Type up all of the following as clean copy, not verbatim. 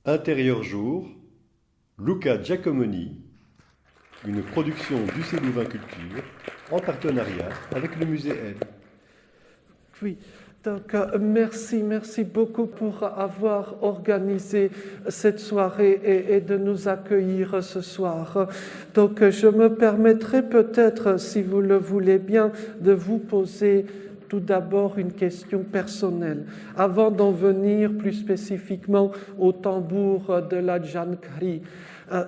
Intérieur jour, Luca Giacomoni, une production du Louvain Culture en partenariat avec le musée L. Oui, donc merci beaucoup pour avoir organisé cette soirée et de nous accueillir ce soir. Donc je me permettrai peut-être, si vous le voulez bien, de vous poser tout d'abord une question personnelle, avant d'en venir plus spécifiquement au tambour de la Giancari.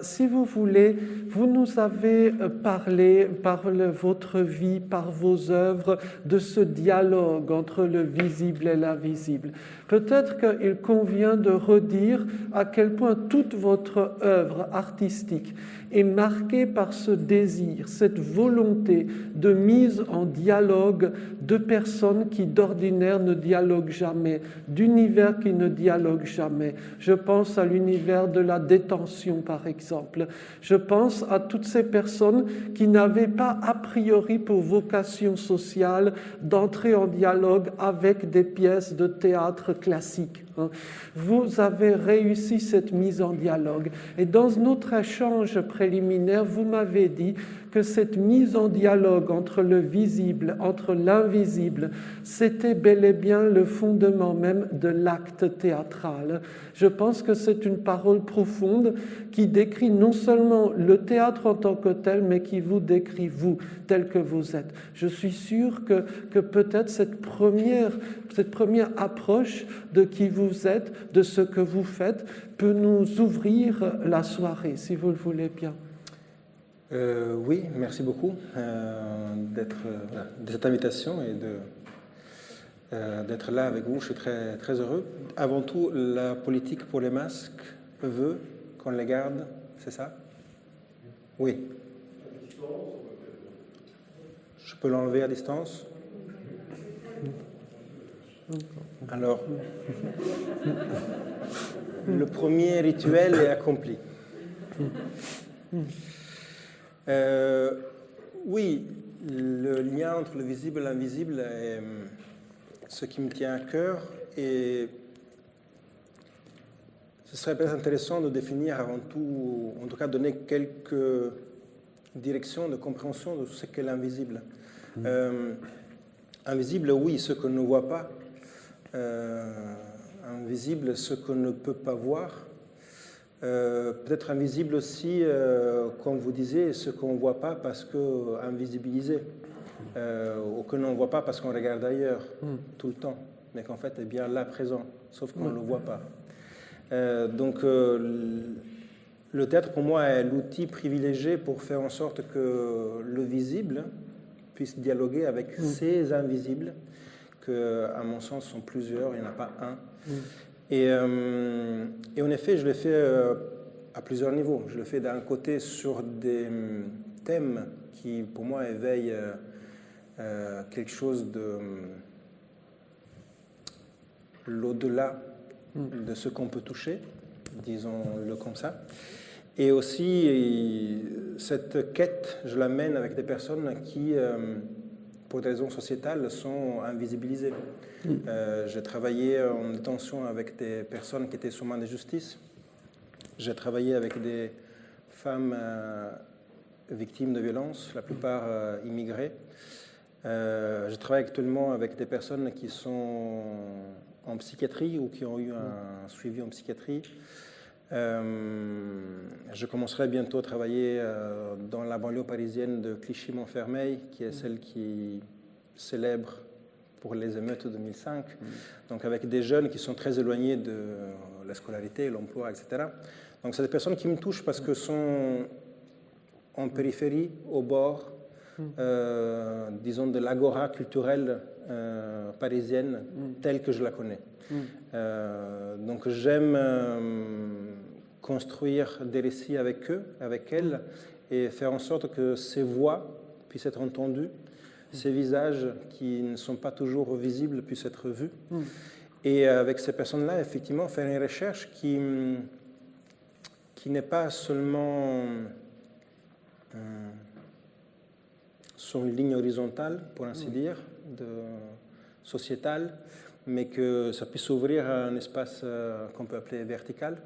Si vous voulez, vous nous avez parlé par votre vie, par vos œuvres, de ce dialogue entre le visible et l'invisible. Peut-être qu'il convient de redire à quel point toute votre œuvre artistique est marquée par ce désir, cette volonté de mise en dialogue de personnes qui d'ordinaire ne dialoguent jamais, d'univers qui ne dialoguent jamais. Je pense à l'univers de la détention, par exemple. Je pense à toutes ces personnes qui n'avaient pas a priori pour vocation sociale d'entrer en dialogue avec des pièces de théâtre classiques. Vous avez réussi cette mise en dialogue. Et dans notre échange préliminaire, vous m'avez dit que cette mise en dialogue entre le visible, entre l'invisible, c'était bel et bien le fondement même de l'acte théâtral. Je pense que c'est une parole profonde qui décrit non seulement le théâtre en tant que tel, mais qui vous décrit vous, tel que vous êtes. Je suis sûr que peut-être cette première approche de qui vous êtes, de ce que vous faites, peut nous ouvrir la soirée, si vous le voulez bien. Oui, merci beaucoup de cette invitation et d'être là avec vous. Je suis très, très heureux. Avant tout, la politique pour les masques veut qu'on les garde, c'est ça? Oui. Je peux l'enlever à distance? Alors, le premier rituel est accompli. Oui, le lien entre le visible et l'invisible est ce qui me tient à cœur, et ce serait peut-être intéressant de définir avant tout, en tout cas donner quelques directions de compréhension de ce qu'est l'invisible. Invisible, oui, ce qu'on ne voit pas. Invisible, ce qu'on ne peut pas voir. Peut-être invisible aussi, comme vous disiez, ce qu'on ne voit pas parce que invisibilisé, ou que l'on ne voit pas parce qu'on regarde ailleurs tout le temps, mais qu'en fait est bien là présent, sauf qu'on ne le voit pas. Donc le théâtre pour moi est l'outil privilégié pour faire en sorte que le visible puisse dialoguer avec ces invisibles, que à mon sens sont plusieurs, il n'y en a pas un. Et en effet, je le fais à plusieurs niveaux. Je le fais d'un côté sur des thèmes qui, pour moi, éveillent quelque chose de l'au-delà de ce qu'on peut toucher, disons-le comme ça. Et aussi, cette quête, je la mène avec des personnes qui, pour des raisons sociétales, sont invisibilisées. J'ai travaillé en détention avec des personnes qui étaient sous main de justice. J'ai travaillé avec des femmes victimes de violences, la plupart immigrées. Je travaille actuellement avec des personnes qui sont en psychiatrie ou qui ont eu un suivi en psychiatrie. Je commencerai bientôt à travailler dans la banlieue parisienne de Clichy-Montfermeil, qui est celle qui célèbre pour les émeutes de 2005, donc avec des jeunes qui sont très éloignés de la scolarité, l'emploi, etc. Donc c'est des personnes qui me touchent parce que sont en périphérie, au bord, disons, de l'agora culturelle parisienne telle que je la connais. Donc j'aime construire des récits avec eux, avec elles, et faire en sorte que ces voix puissent être entendues, ces visages qui ne sont pas toujours visibles puissent être vus. Et avec ces personnes-là, effectivement, faire une recherche qui n'est pas seulement sur une ligne horizontale, pour ainsi dire, sociétale, mais que ça puisse s'ouvrir à un espace qu'on peut appeler vertical,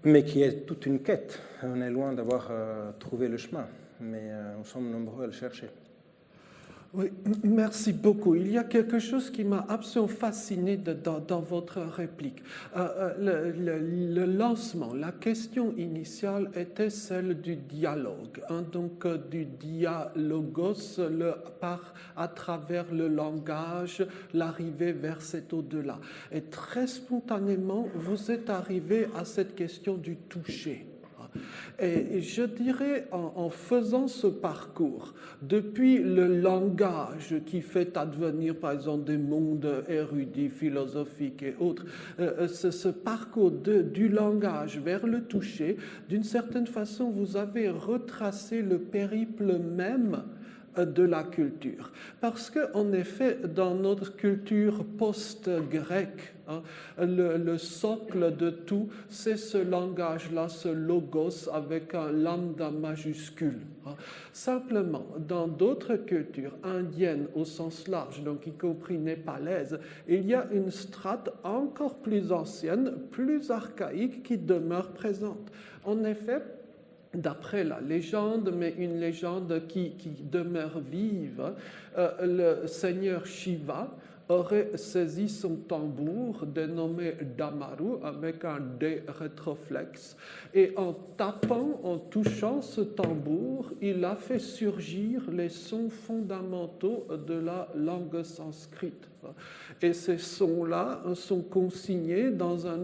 mais qui est toute une quête. On est loin d'avoir trouvé le chemin, mais nous sommes nombreux à le chercher. Oui, merci beaucoup. Il y a quelque chose qui m'a absolument fasciné dans votre réplique. Le lancement, la question initiale était celle du dialogue, hein, donc du dialogos à travers le langage, l'arrivée vers cet au-delà. Et très spontanément, vous êtes arrivé à cette question du toucher. Et je dirais, en faisant ce parcours, depuis le langage qui fait advenir, par exemple, des mondes érudits, philosophiques et autres, ce parcours du langage vers le toucher, d'une certaine façon, vous avez retracé le périple même de la culture. Parce qu'en effet, dans notre culture post-grecque, hein, le socle de tout, c'est ce langage-là, ce logos avec un lambda majuscule. Hein. Simplement, dans d'autres cultures indiennes au sens large, donc y compris népalaises, il y a une strate encore plus ancienne, plus archaïque qui demeure présente. En effet, d'après la légende, mais une légende qui demeure vive, le seigneur Shiva aurait saisi son tambour dénommé Damaru avec un D rétroflexe et en tapant, en touchant ce tambour, il a fait surgir les sons fondamentaux de la langue sanscrite. Et ces sons-là sont consignés dans un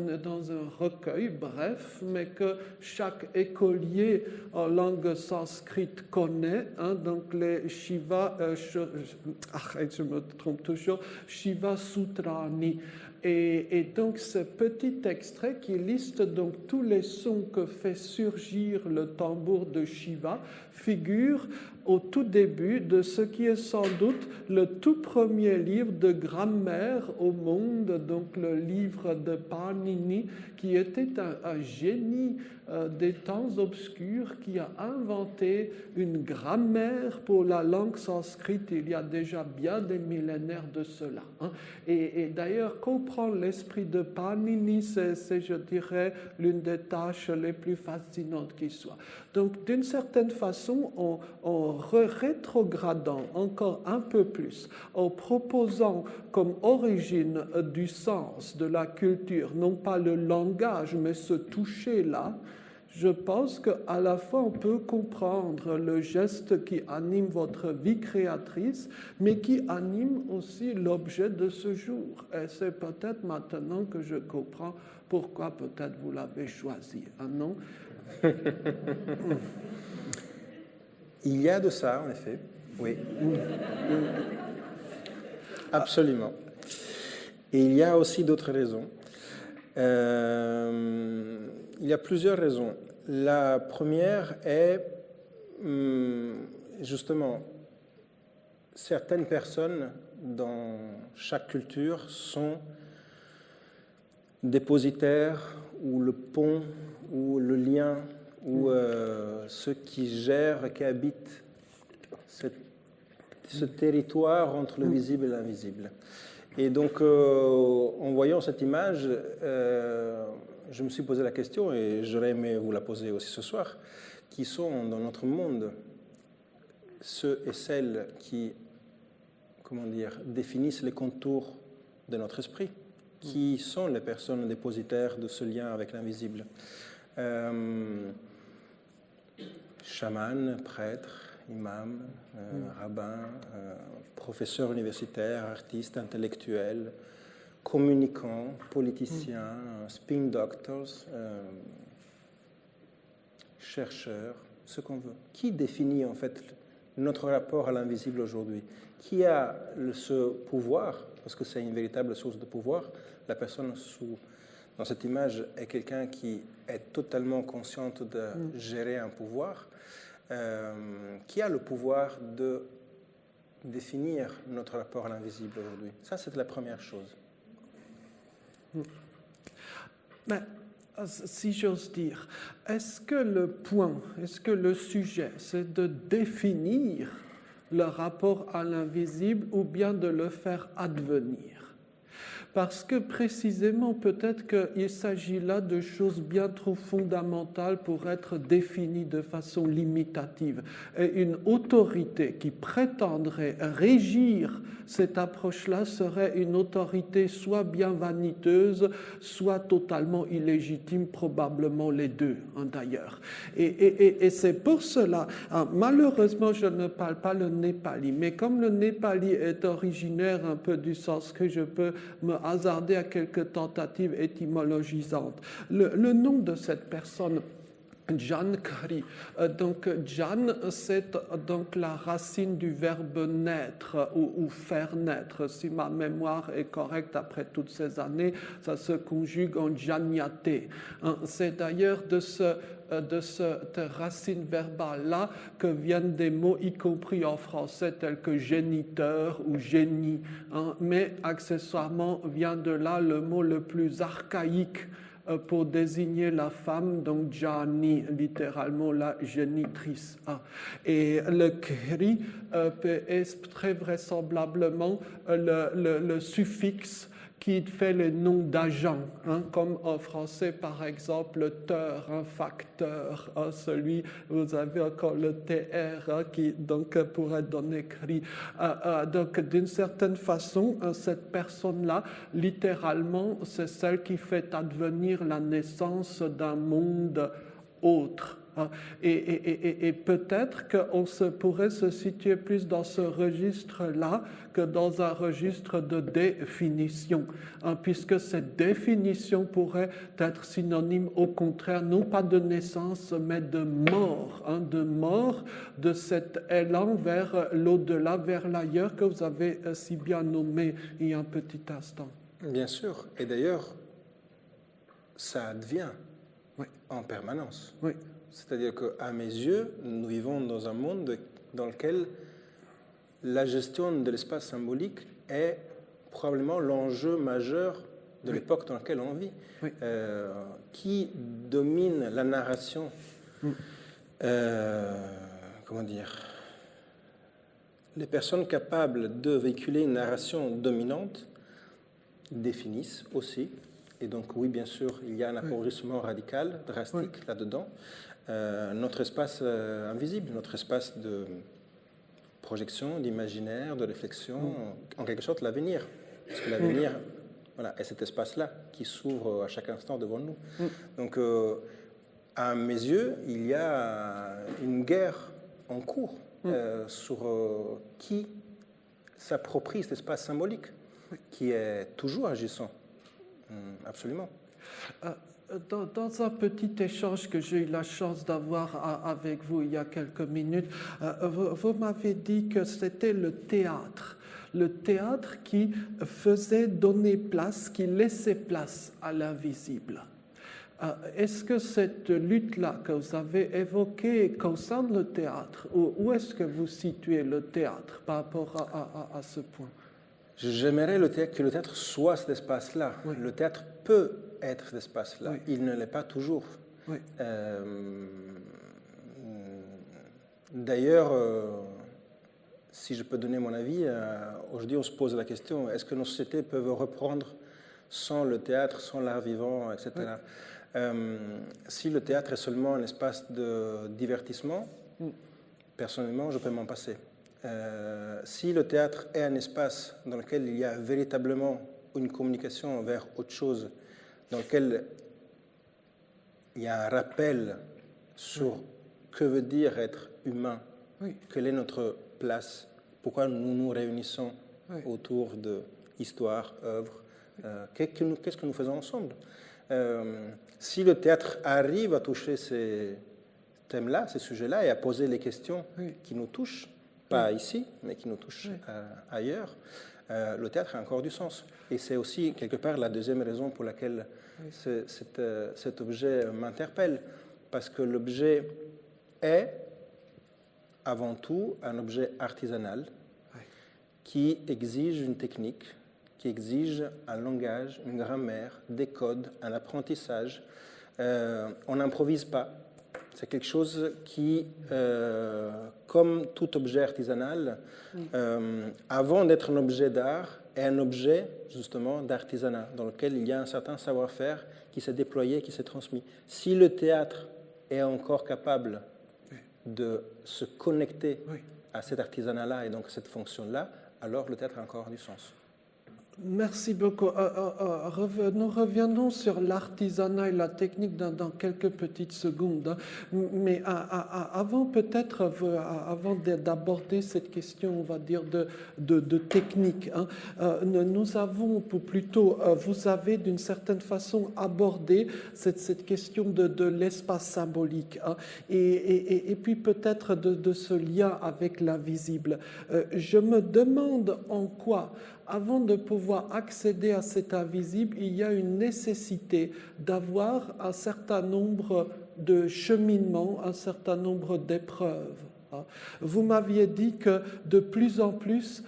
recueil bref, mais que chaque écolier en langue sanscrite connaît. Hein, donc les Shiva, je me trompe toujours, Shiva Sutrani. Et donc ce petit extrait qui liste donc tous les sons que fait surgir le tambour de Shiva figure au tout début de ce qui est sans doute le tout premier livre de grammaire au monde, donc le livre de Panini, qui était un génie des temps obscurs, qui a inventé une grammaire pour la langue sanscrite il y a déjà bien des millénaires de cela. Hein. Et d'ailleurs, comprendre l'esprit de Panini, c'est, je dirais, l'une des tâches les plus fascinantes qui soit. Donc, d'une certaine façon, en rétrogradant encore un peu plus, en proposant comme origine du sens de la culture, non pas le langage, mais ce toucher-là, je pense qu'à la fois on peut comprendre le geste qui anime votre vie créatrice, mais qui anime aussi l'objet de ce jour. Et c'est peut-être maintenant que je comprends pourquoi peut-être vous l'avez choisi. Ah non? Il y a de ça, en effet, oui. Absolument. Et il y a aussi d'autres raisons. Il y a plusieurs raisons. La première est, justement, certaines personnes dans chaque culture sont dépositaires ou le pont ou le lien ou ceux qui gèrent, qui habitent ce territoire entre le visible et l'invisible. Et donc, en voyant cette image, je me suis posé la question, et j'aurais aimé vous la poser aussi ce soir, qui sont dans notre monde ceux et celles qui, comment dire, définissent les contours de notre esprit, qui sont les personnes dépositaires de ce lien avec l'invisible. Chaman, prêtre, imam, rabbin, professeur universitaire, artiste, intellectuel, communicants, politiciens, spin doctors, chercheurs, ce qu'on veut. Qui définit en fait notre rapport à l'invisible aujourd'hui? Qui a ce pouvoir? Parce que c'est une véritable source de pouvoir. La personne dans cette image est quelqu'un qui est totalement consciente de gérer un pouvoir. Qui a le pouvoir de définir notre rapport à l'invisible aujourd'hui? Ça, c'est la première chose. Mais, si j'ose dire, est-ce que le point, est-ce que le sujet, c'est de définir le rapport à l'invisible ou bien de le faire advenir? parce que précisément peut-être qu'il s'agit là de choses bien trop fondamentales pour être définies de façon limitative. Et une autorité qui prétendrait régir cette approche-là serait une autorité soit bien vaniteuse, soit totalement illégitime, probablement les deux, hein, d'ailleurs. Et c'est pour cela, hein, malheureusement, je ne parle pas le népali, mais comme le népali est originaire un peu du sanskrit, je peux me hasarder à quelques tentatives étymologisantes. Le nom de cette personne, Jankari. Donc Jan, c'est donc la racine du verbe naître ou faire naître. Si ma mémoire est correcte après toutes ces années, ça se conjugue en janyate. C'est d'ailleurs de cette racine verbale-là que viennent des mots, y compris en français, tels que géniteur ou génie. Mais accessoirement vient de là le mot le plus archaïque pour désigner la femme, donc Jani, littéralement la génitrice. Et le Kri est très vraisemblablement le suffixe qui fait le nom d'agent, comme en français par exemple teur, facteur, celui, vous avez encore le TR qui donc pourrait donner cri. Donc d'une certaine façon, cette personne-là, littéralement, c'est celle qui fait advenir la naissance d'un monde autre. Et peut-être qu'on pourrait se situer plus dans ce registre-là que dans un registre de définition, puisque cette définition pourrait être synonyme au contraire, non pas de naissance, mais de mort de cet élan vers l'au-delà, vers l'ailleurs que vous avez si bien nommé il y a un petit instant. Bien sûr, et d'ailleurs, ça advient en permanence. Oui. C'est-à-dire qu'à mes yeux, nous vivons dans un monde dans lequel la gestion de l'espace symbolique est probablement l'enjeu majeur de l'époque dans laquelle on vit. Oui. Qui domine la narration comment dire? Les personnes capables de véhiculer une narration dominante définissent aussi. Et donc, oui, bien sûr, il y a un appauvrissement radical, drastique là-dedans. Notre espace invisible, notre espace de projection, d'imaginaire, de réflexion, en quelque sorte l'avenir. Parce que l'avenir, voilà, est cet espace-là qui s'ouvre à chaque instant devant nous. Donc, à mes yeux, il y a une guerre en cours sur qui s'approprie cet espace symbolique, qui est toujours agissant. Absolument. Dans un petit échange que j'ai eu la chance d'avoir avec vous il y a quelques minutes, vous m'avez dit que c'était le théâtre qui faisait donner place, qui laissait place à l'invisible. Est-ce que cette lutte-là que vous avez évoquée concerne le théâtre, ou où est-ce que vous situez le théâtre par rapport à ce point? J'aimerais que le théâtre soit cet espace-là. Oui. Le théâtre peut être cet espace-là. Oui. Il ne l'est pas toujours. Oui. D'ailleurs, si je peux donner mon avis, aujourd'hui on se pose la question, est-ce que nos sociétés peuvent reprendre sans le théâtre, sans l'art vivant, etc. Oui. Si le théâtre est seulement un espace de divertissement, personnellement, je peux m'en passer. Si le théâtre est un espace dans lequel il y a véritablement une communication vers autre chose, dans lequel il y a un rappel sur que veut dire être humain, quelle est notre place, pourquoi nous nous réunissons autour de histoire, œuvre, qu'est-ce que nous faisons ensemble. Si le théâtre arrive à toucher ces thèmes-là, ces sujets-là, et à poser les questions qui nous touchent, pas ici, mais qui nous touche ailleurs, le théâtre a encore du sens. Et c'est aussi, quelque part, la deuxième raison pour laquelle cet objet m'interpelle. Parce que l'objet est, avant tout, un objet artisanal qui exige une technique, qui exige un langage, une grammaire, des codes, un apprentissage. On n'improvise pas. C'est quelque chose qui, comme tout objet artisanal, avant d'être un objet d'art, est un objet justement d'artisanat dans lequel il y a un certain savoir-faire qui s'est déployé, qui s'est transmis. Si le théâtre est encore capable de se connecter à cet artisanat-là et donc cette fonction-là, alors le théâtre a encore du sens. Merci beaucoup. Nous reviendrons sur l'artisanat et la technique dans quelques petites secondes. Mais avant peut-être, avant d'aborder cette question, on va dire, de technique, nous avons, ou plutôt, vous avez d'une certaine façon abordé cette question de l'espace symbolique et puis peut-être de ce lien avec l'invisible. Je me demande en quoi, avant de pouvoir accéder à cet invisible, il y a une nécessité d'avoir un certain nombre de cheminements, un certain nombre d'épreuves. Vous m'aviez dit que de plus en plus,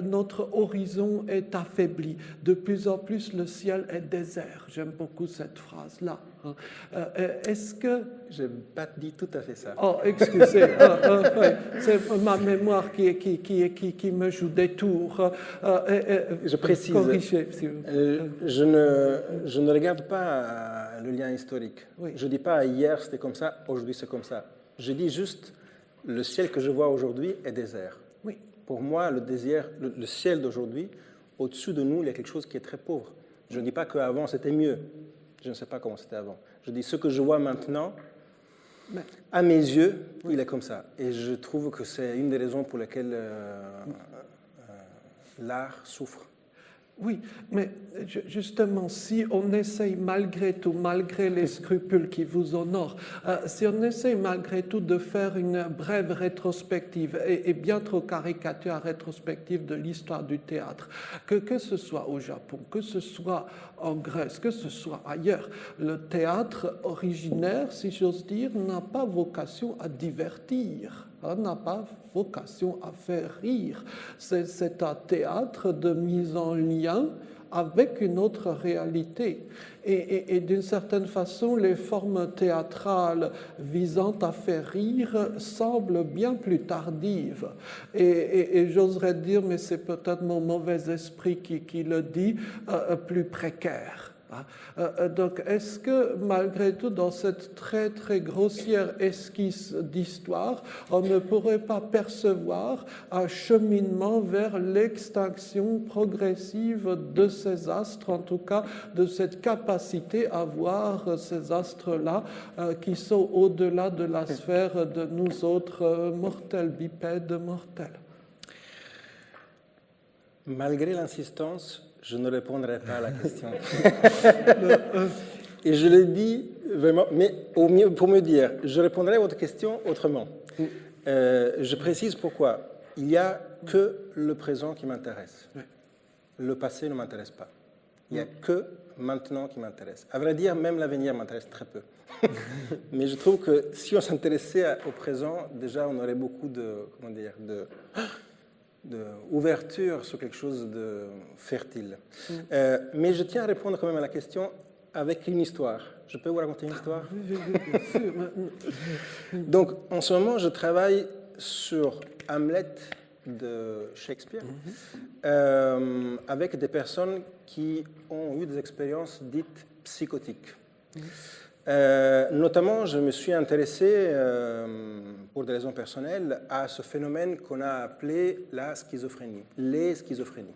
notre horizon est affaibli. De plus en plus, le ciel est désert. J'aime beaucoup cette phrase-là. Est-ce que... Je n'ai pas dit tout à fait ça. Oh, excusez, c'est ma mémoire qui me joue des tours. Je précise, corrigez, je ne regarde pas le lien historique. Oui. Je ne dis pas hier c'était comme ça, aujourd'hui c'est comme ça. Je dis juste le ciel que je vois aujourd'hui est désert. Oui. Pour moi, le ciel d'aujourd'hui, au-dessus de nous, il y a quelque chose qui est très pauvre. Je ne dis pas qu'avant c'était mieux. Je ne sais pas comment c'était avant. Je dis ce que je vois maintenant, à mes yeux, il est comme ça. Et je trouve que c'est une des raisons pour lesquelles l'art souffre. Oui, mais justement, si on essaye malgré tout, malgré les scrupules qui vous honorent, si on essaye malgré tout de faire une brève rétrospective, et bien trop caricature rétrospective de l'histoire du théâtre, que ce soit au Japon, que ce soit en Grèce, que ce soit ailleurs, le théâtre originaire, si j'ose dire, n'a pas vocation à divertir. N'a pas vocation à faire rire. C'est un théâtre de mise en lien avec une autre réalité. Et d'une certaine façon, les formes théâtrales visant à faire rire semblent bien plus tardives. Et j'oserais dire, mais c'est peut-être mon mauvais esprit qui le dit, plus précaires. Donc, est-ce que malgré tout, dans cette très très grossière esquisse d'histoire, on ne pourrait pas percevoir un cheminement vers l'extinction progressive de ces astres, en tout cas de cette capacité à voir ces astres-là qui sont au-delà de la sphère de nous autres mortels, bipèdes mortels? Malgré l'insistance, je ne répondrai pas à la question. Et je le dis vraiment, mais au mieux, pour me dire, je répondrai à votre question autrement. Je précise pourquoi. Il n'y a que le présent qui m'intéresse. Le passé ne m'intéresse pas. Il n'y a que maintenant qui m'intéresse. À vrai dire, même l'avenir m'intéresse très peu. Mais je trouve que si on s'intéressait au présent, déjà on aurait beaucoup d'ouverture sur quelque chose de fertile. Mais je tiens à répondre quand même à la question avec une histoire. Je peux vous raconter une histoire? Oui, bien sûr. Donc, en ce moment, je travaille sur Hamlet de Shakespeare avec des personnes qui ont eu des expériences dites psychotiques. Notamment, je me suis intéressé, pour des raisons personnelles, à ce phénomène qu'on a appelé la schizophrénie, les schizophrénies.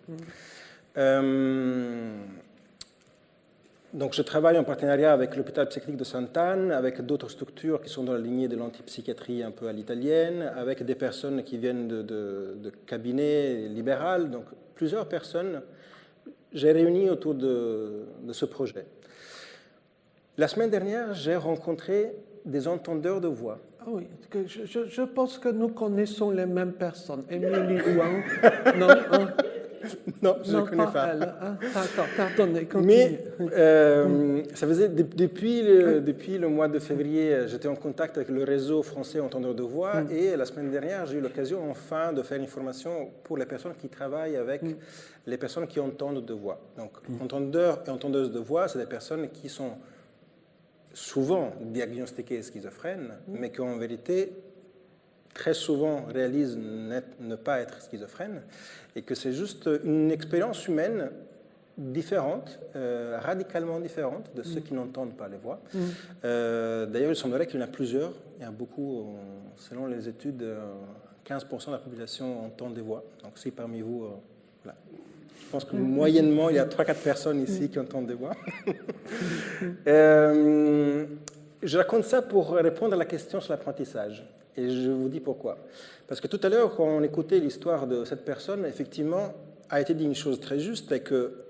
Donc, je travaille en partenariat avec l'hôpital psychiatrique de Sainte-Anne, avec d'autres structures qui sont dans la lignée de l'antipsychiatrie un peu à l'italienne, avec des personnes qui viennent de cabinets libéraux, donc plusieurs personnes. J'ai réuni autour de ce projet. La semaine dernière, j'ai rencontré des entendeurs de voix. Ah oui, je pense que nous connaissons les mêmes personnes. Émilie Ouan, non, non, je ne connais pas. Elle, hein? D'accord, pardonnez, continuez. Mais ça faisait depuis le mois de février, j'étais en contact avec le réseau français entendeurs de voix et la semaine dernière, j'ai eu l'occasion enfin de faire une formation pour les personnes qui travaillent avec les personnes qui entendent de voix. Donc, entendeurs et entendeuses de voix, c'est des personnes qui sont souvent diagnostiquées schizophrènes, mais qui en vérité très souvent réalisent ne pas être schizophrènes, et que c'est juste une expérience humaine différente, radicalement différente de ceux qui n'entendent pas les voix. D'ailleurs, il semblerait qu'il y en a plusieurs. Il y a beaucoup, selon les études, 15% de la population entend des voix. Donc si parmi vous, voilà. Je pense que moyennement, il y a 3-4 personnes ici qui entendent des voix. Je raconte ça pour répondre à la question sur l'apprentissage. Et je vous dis pourquoi. Parce que tout à l'heure, quand on écoutait l'histoire de cette personne, effectivement, a été dit une chose très juste, c'est que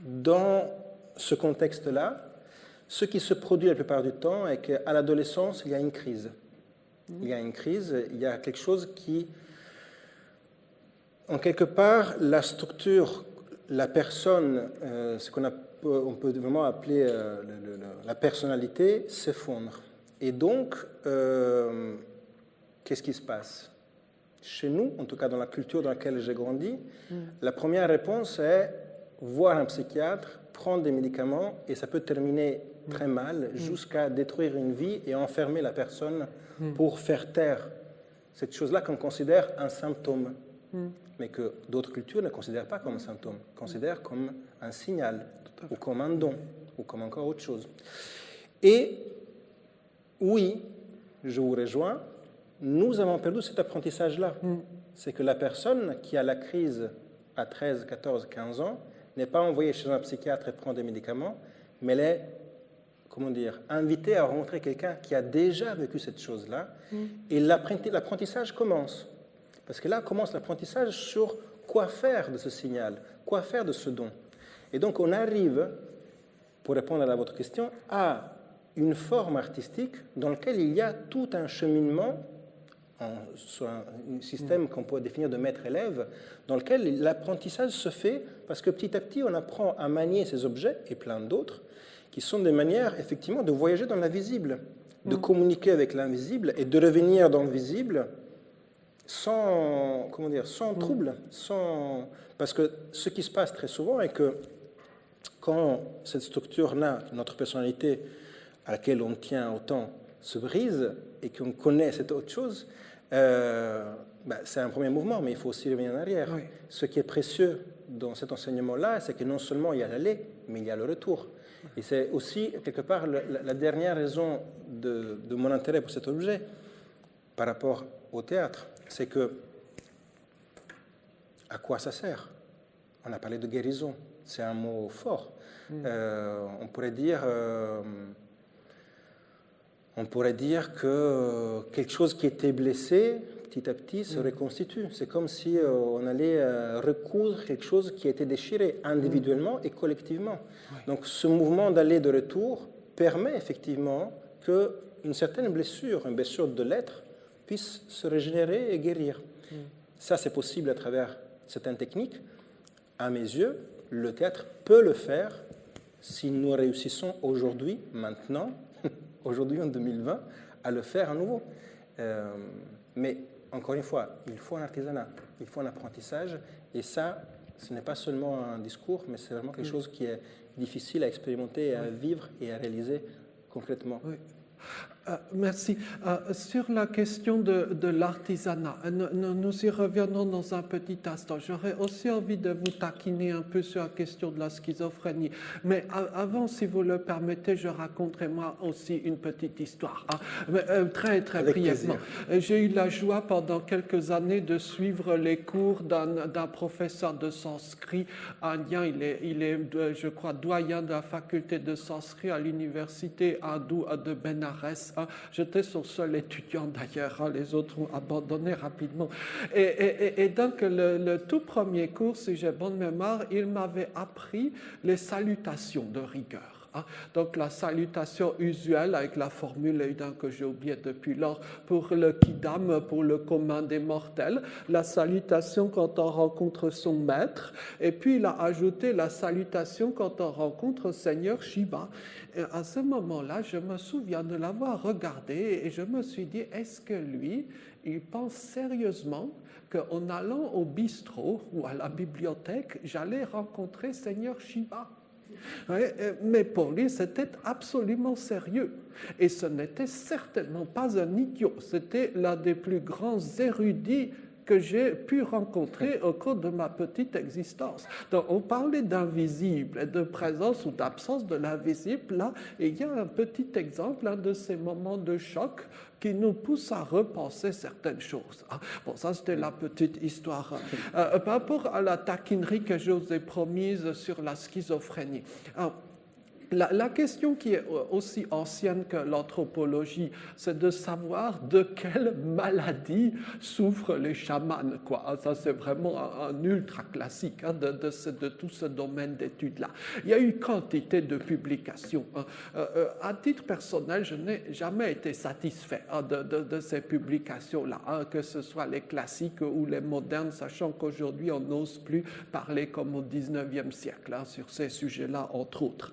dans ce contexte-là, ce qui se produit la plupart du temps est qu'à l'adolescence, il y a une crise. Il y a une crise, il y a quelque chose qui, en quelque part, la structure, la personne, ce on peut vraiment appeler la personnalité, s'effondre. Et donc, qu'est-ce qui se passe? Chez nous, en tout cas dans la culture dans laquelle j'ai grandi, la première réponse est voir un psychiatre, prendre des médicaments, et ça peut terminer très mal, jusqu'à détruire une vie et enfermer la personne pour faire taire cette chose-là qu'on considère un symptôme, mais que d'autres cultures ne considèrent pas comme un symptôme, considèrent comme un signal, ou comme un don, ou comme encore autre chose. Et oui, je vous rejoins, nous avons perdu cet apprentissage-là. C'est que la personne qui a la crise à 13, 14, 15 ans n'est pas envoyée chez un psychiatre et prend des médicaments, mais elle est, comment dire, invitée à rencontrer quelqu'un qui a déjà vécu cette chose-là. Et l'apprentissage commence. Parce que là commence l'apprentissage sur quoi faire de ce signal, quoi faire de ce don. Et donc on arrive, pour répondre à votre question, à une forme artistique dans laquelle il y a tout un cheminement, sur un système qu'on peut définir de maître-élève, dans lequel l'apprentissage se fait parce que petit à petit, on apprend à manier ces objets et plein d'autres, qui sont des manières, effectivement, de voyager dans l'invisible, de communiquer avec l'invisible et de revenir dans le visible sans, comment dire, sans trouble. Parce que ce qui se passe très souvent est que quand cette structure-là, notre personnalité à laquelle on tient autant, se brise et qu'on connaît cette autre chose, c'est un premier mouvement, mais il faut aussi revenir en arrière. Oui. Ce qui est précieux dans cet enseignement-là, c'est que non seulement il y a l'aller, mais il y a le retour. Et c'est aussi, quelque part, la dernière raison de mon intérêt pour cet objet par rapport au théâtre, c'est que à quoi ça sert? On a parlé de guérison, c'est un mot fort. On pourrait dire que quelque chose qui était blessé, petit à petit, se reconstitue. C'est comme si on allait recoudre quelque chose qui a été déchiré individuellement et collectivement. Oui. Donc ce mouvement d'aller de retour permet effectivement qu'une certaine blessure, une blessure de l'être, puisse se régénérer et guérir. Ça, c'est possible à travers certaines techniques. À mes yeux, le théâtre peut le faire si nous réussissons aujourd'hui, maintenant, aujourd'hui en 2020, à le faire à nouveau. Mais encore une fois, il faut un artisanat, il faut un apprentissage, et ça, ce n'est pas seulement un discours, mais c'est vraiment quelque chose qui est difficile à expérimenter, à vivre et à réaliser concrètement. Oui. Merci. Sur la question de l'artisanat, nous y reviendrons dans un petit instant. J'aurais aussi envie de vous taquiner un peu sur la question de la schizophrénie. Mais avant, si vous le permettez, je raconterai moi aussi une petite histoire. Très brièvement. J'ai eu la joie pendant quelques années de suivre les cours d'un professeur de sanskrit indien. Il est, je crois, doyen de la faculté de sanskrit à l'université hindoue de Benares. J'étais son seul étudiant d'ailleurs, les autres ont abandonné rapidement. Et donc le tout premier cours, si j'ai bonne mémoire, il m'avait appris les salutations de rigueur. Donc la salutation usuelle avec la formule que j'ai oubliée depuis lors pour le kidam, pour le commun des mortels, la salutation quand on rencontre son maître, et puis il a ajouté la salutation quand on rencontre Seigneur Shiva. Et à ce moment-là, je me souviens de l'avoir regardé et je me suis dit, est-ce que lui, il pense sérieusement qu'en allant au bistrot ou à la bibliothèque, j'allais rencontrer Seigneur Shiva? Ouais, mais pour lui, c'était absolument sérieux. Et ce n'était certainement pas un idiot, c'était l'un des plus grands érudits que j'ai pu rencontrer au cours de ma petite existence. Donc, on parlait d'invisible et de présence ou d'absence de l'invisible. Là, et il y a un petit exemple, un de ces moments de choc qui nous pousse à repenser certaines choses. Bon, ça, c'était la petite histoire. Par rapport à la taquinerie que je vous ai promise sur la schizophrénie. La question qui est aussi ancienne que l'anthropologie, c'est de savoir de quelle maladie souffrent les chamans, quoi. Ça, c'est vraiment un ultra classique de tout ce domaine d'études-là. Il y a eu quantité de publications. À titre personnel, je n'ai jamais été satisfait de ces publications-là, que ce soit les classiques ou les modernes, sachant qu'aujourd'hui, on n'ose plus parler comme au 19e siècle sur ces sujets-là, entre autres.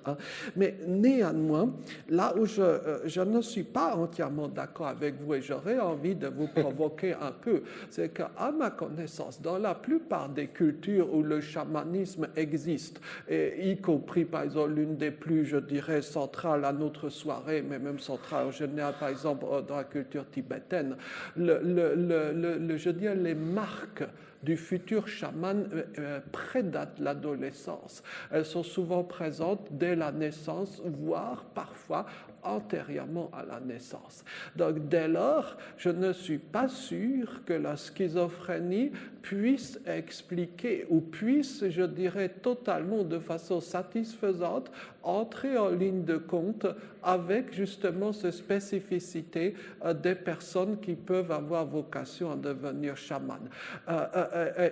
Mais néanmoins, là où je ne suis pas entièrement d'accord avec vous et j'aurais envie de vous provoquer un peu, c'est qu'à ma connaissance, dans la plupart des cultures où le chamanisme existe, et y compris par exemple l'une des plus, je dirais, centrales à notre soirée, mais même centrale en général, par exemple dans la culture tibétaine, je dirais les marques du futur chaman prédatent l'adolescence. Elles sont souvent présentes dès la naissance, voire parfois antérieurement à la naissance. Donc dès lors, je ne suis pas sûr que la schizophrénie puisse expliquer ou puisse, je dirais, totalement de façon satisfaisante entrer en ligne de compte avec justement cette spécificité des personnes qui peuvent avoir vocation à devenir chaman.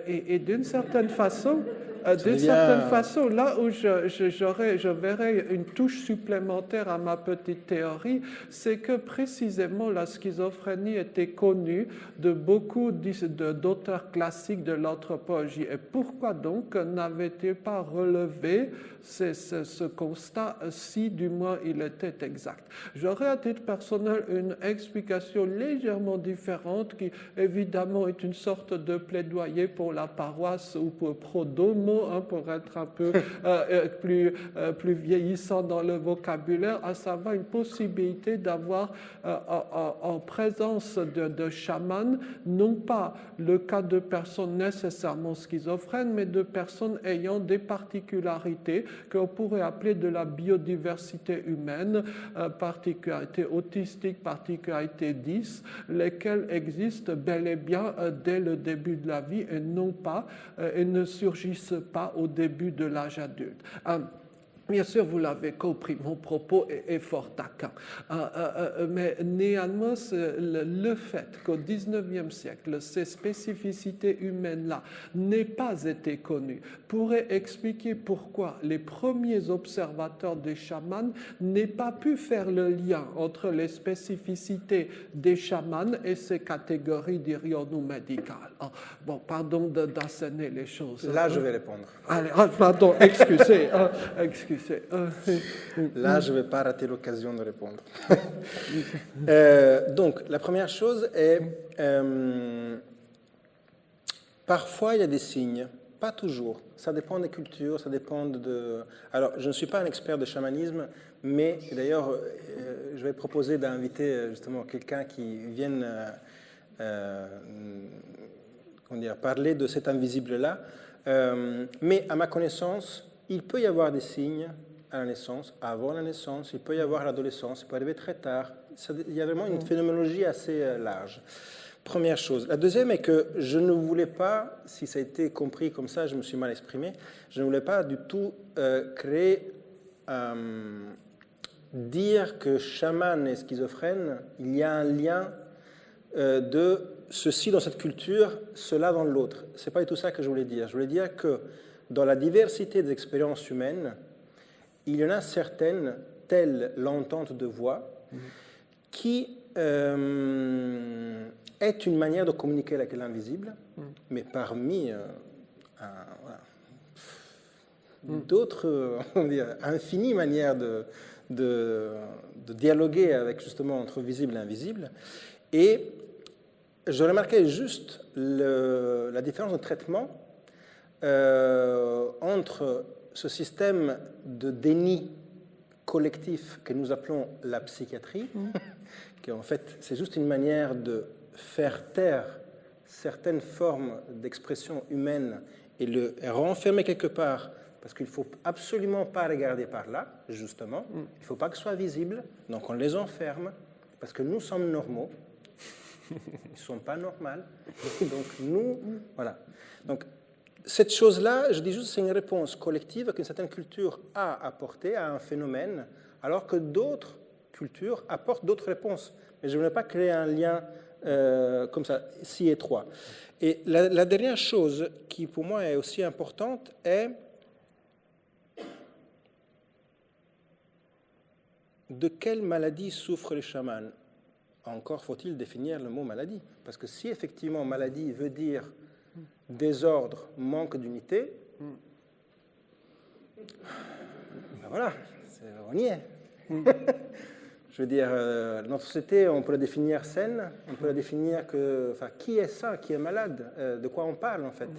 Et d'une certaine façon, là où je verrais une touche supplémentaire à ma petite théorie, c'est que précisément la schizophrénie était connue de beaucoup d'auteurs classiques de l'anthropologie. Et pourquoi donc n'avait-il pas relevé ce constat si du moins il était exact? J'aurais à titre personnel une explication légèrement différente qui évidemment est une sorte de plaidoyer pour la paroisse ou pour pro domo, pour être un peu plus vieillissant dans le vocabulaire, à savoir une possibilité d'avoir en présence de chamans, non pas le cas de personnes nécessairement schizophrènes, mais de personnes ayant des particularités qu'on pourrait appeler de la biodiversité humaine, particularité autistique, particularité 10, lesquelles existent bel et bien dès le début de la vie et non pas et ne surgissent pas au début de l'âge adulte. Bien sûr, vous l'avez compris, mon propos est fort taquin. Mais néanmoins, le fait qu'au XIXe siècle, ces spécificités humaines-là n'aient pas été connues pourrait expliquer pourquoi les premiers observateurs des chamans n'aient pas pu faire le lien entre les spécificités des chamans et ces catégories, dirions-nous, médicales. Bon, pardon d'asséner les choses. Là, je vais répondre. Allez, pardon, excusez. Là, je ne vais pas rater l'occasion de répondre. Donc, la première chose est, parfois il y a des signes, pas toujours. Ça dépend des cultures, ça dépend de... Alors, je ne suis pas un expert de chamanisme, mais d'ailleurs, je vais proposer d'inviter justement quelqu'un qui vienne parler de cet invisible-là. Mais à ma connaissance, il peut y avoir des signes à la naissance, avant la naissance, il peut y avoir à l'adolescence, il peut arriver très tard. Il y a vraiment une phénoménologie assez large. Première chose. La deuxième est que je ne voulais pas, si ça a été compris comme ça, je me suis mal exprimé, je ne voulais pas du tout dire que chaman et schizophrène, il y a un lien de ceci dans cette culture, cela dans l'autre. Ce n'est pas du tout ça que je voulais dire. Je voulais dire que dans la diversité des expériences humaines, il y en a certaines, telles l'entente de voix, qui est une manière de communiquer avec l'invisible, mais parmi d'autres, infinies manières de dialoguer avec justement entre visible et invisible. Et je remarquais juste la différence de traitement entre ce système de déni collectif que nous appelons la psychiatrie, qui en fait c'est juste une manière de faire taire certaines formes d'expression humaine et le renfermer quelque part, parce qu'il ne faut absolument pas regarder par là, justement, il ne faut pas que ce soit visible, donc on les enferme, parce que nous sommes normaux, ils ne sont pas normaux, donc nous, voilà. Donc cette chose-là, je dis juste, c'est une réponse collective qu'une certaine culture a apportée à un phénomène, alors que d'autres cultures apportent d'autres réponses. Mais je ne veux pas créer un lien comme ça, si étroit. Et la dernière chose qui, pour moi, est aussi importante est de quelle maladie souffrent les chamans. Encore faut-il définir le mot maladie. Parce que si effectivement maladie veut dire désordre, manque d'unité, ben voilà, on y est. Je veux dire, notre société, on peut la définir saine, on peut la définir que... Enfin, qui est ça, qui est malade, de quoi on parle en fait.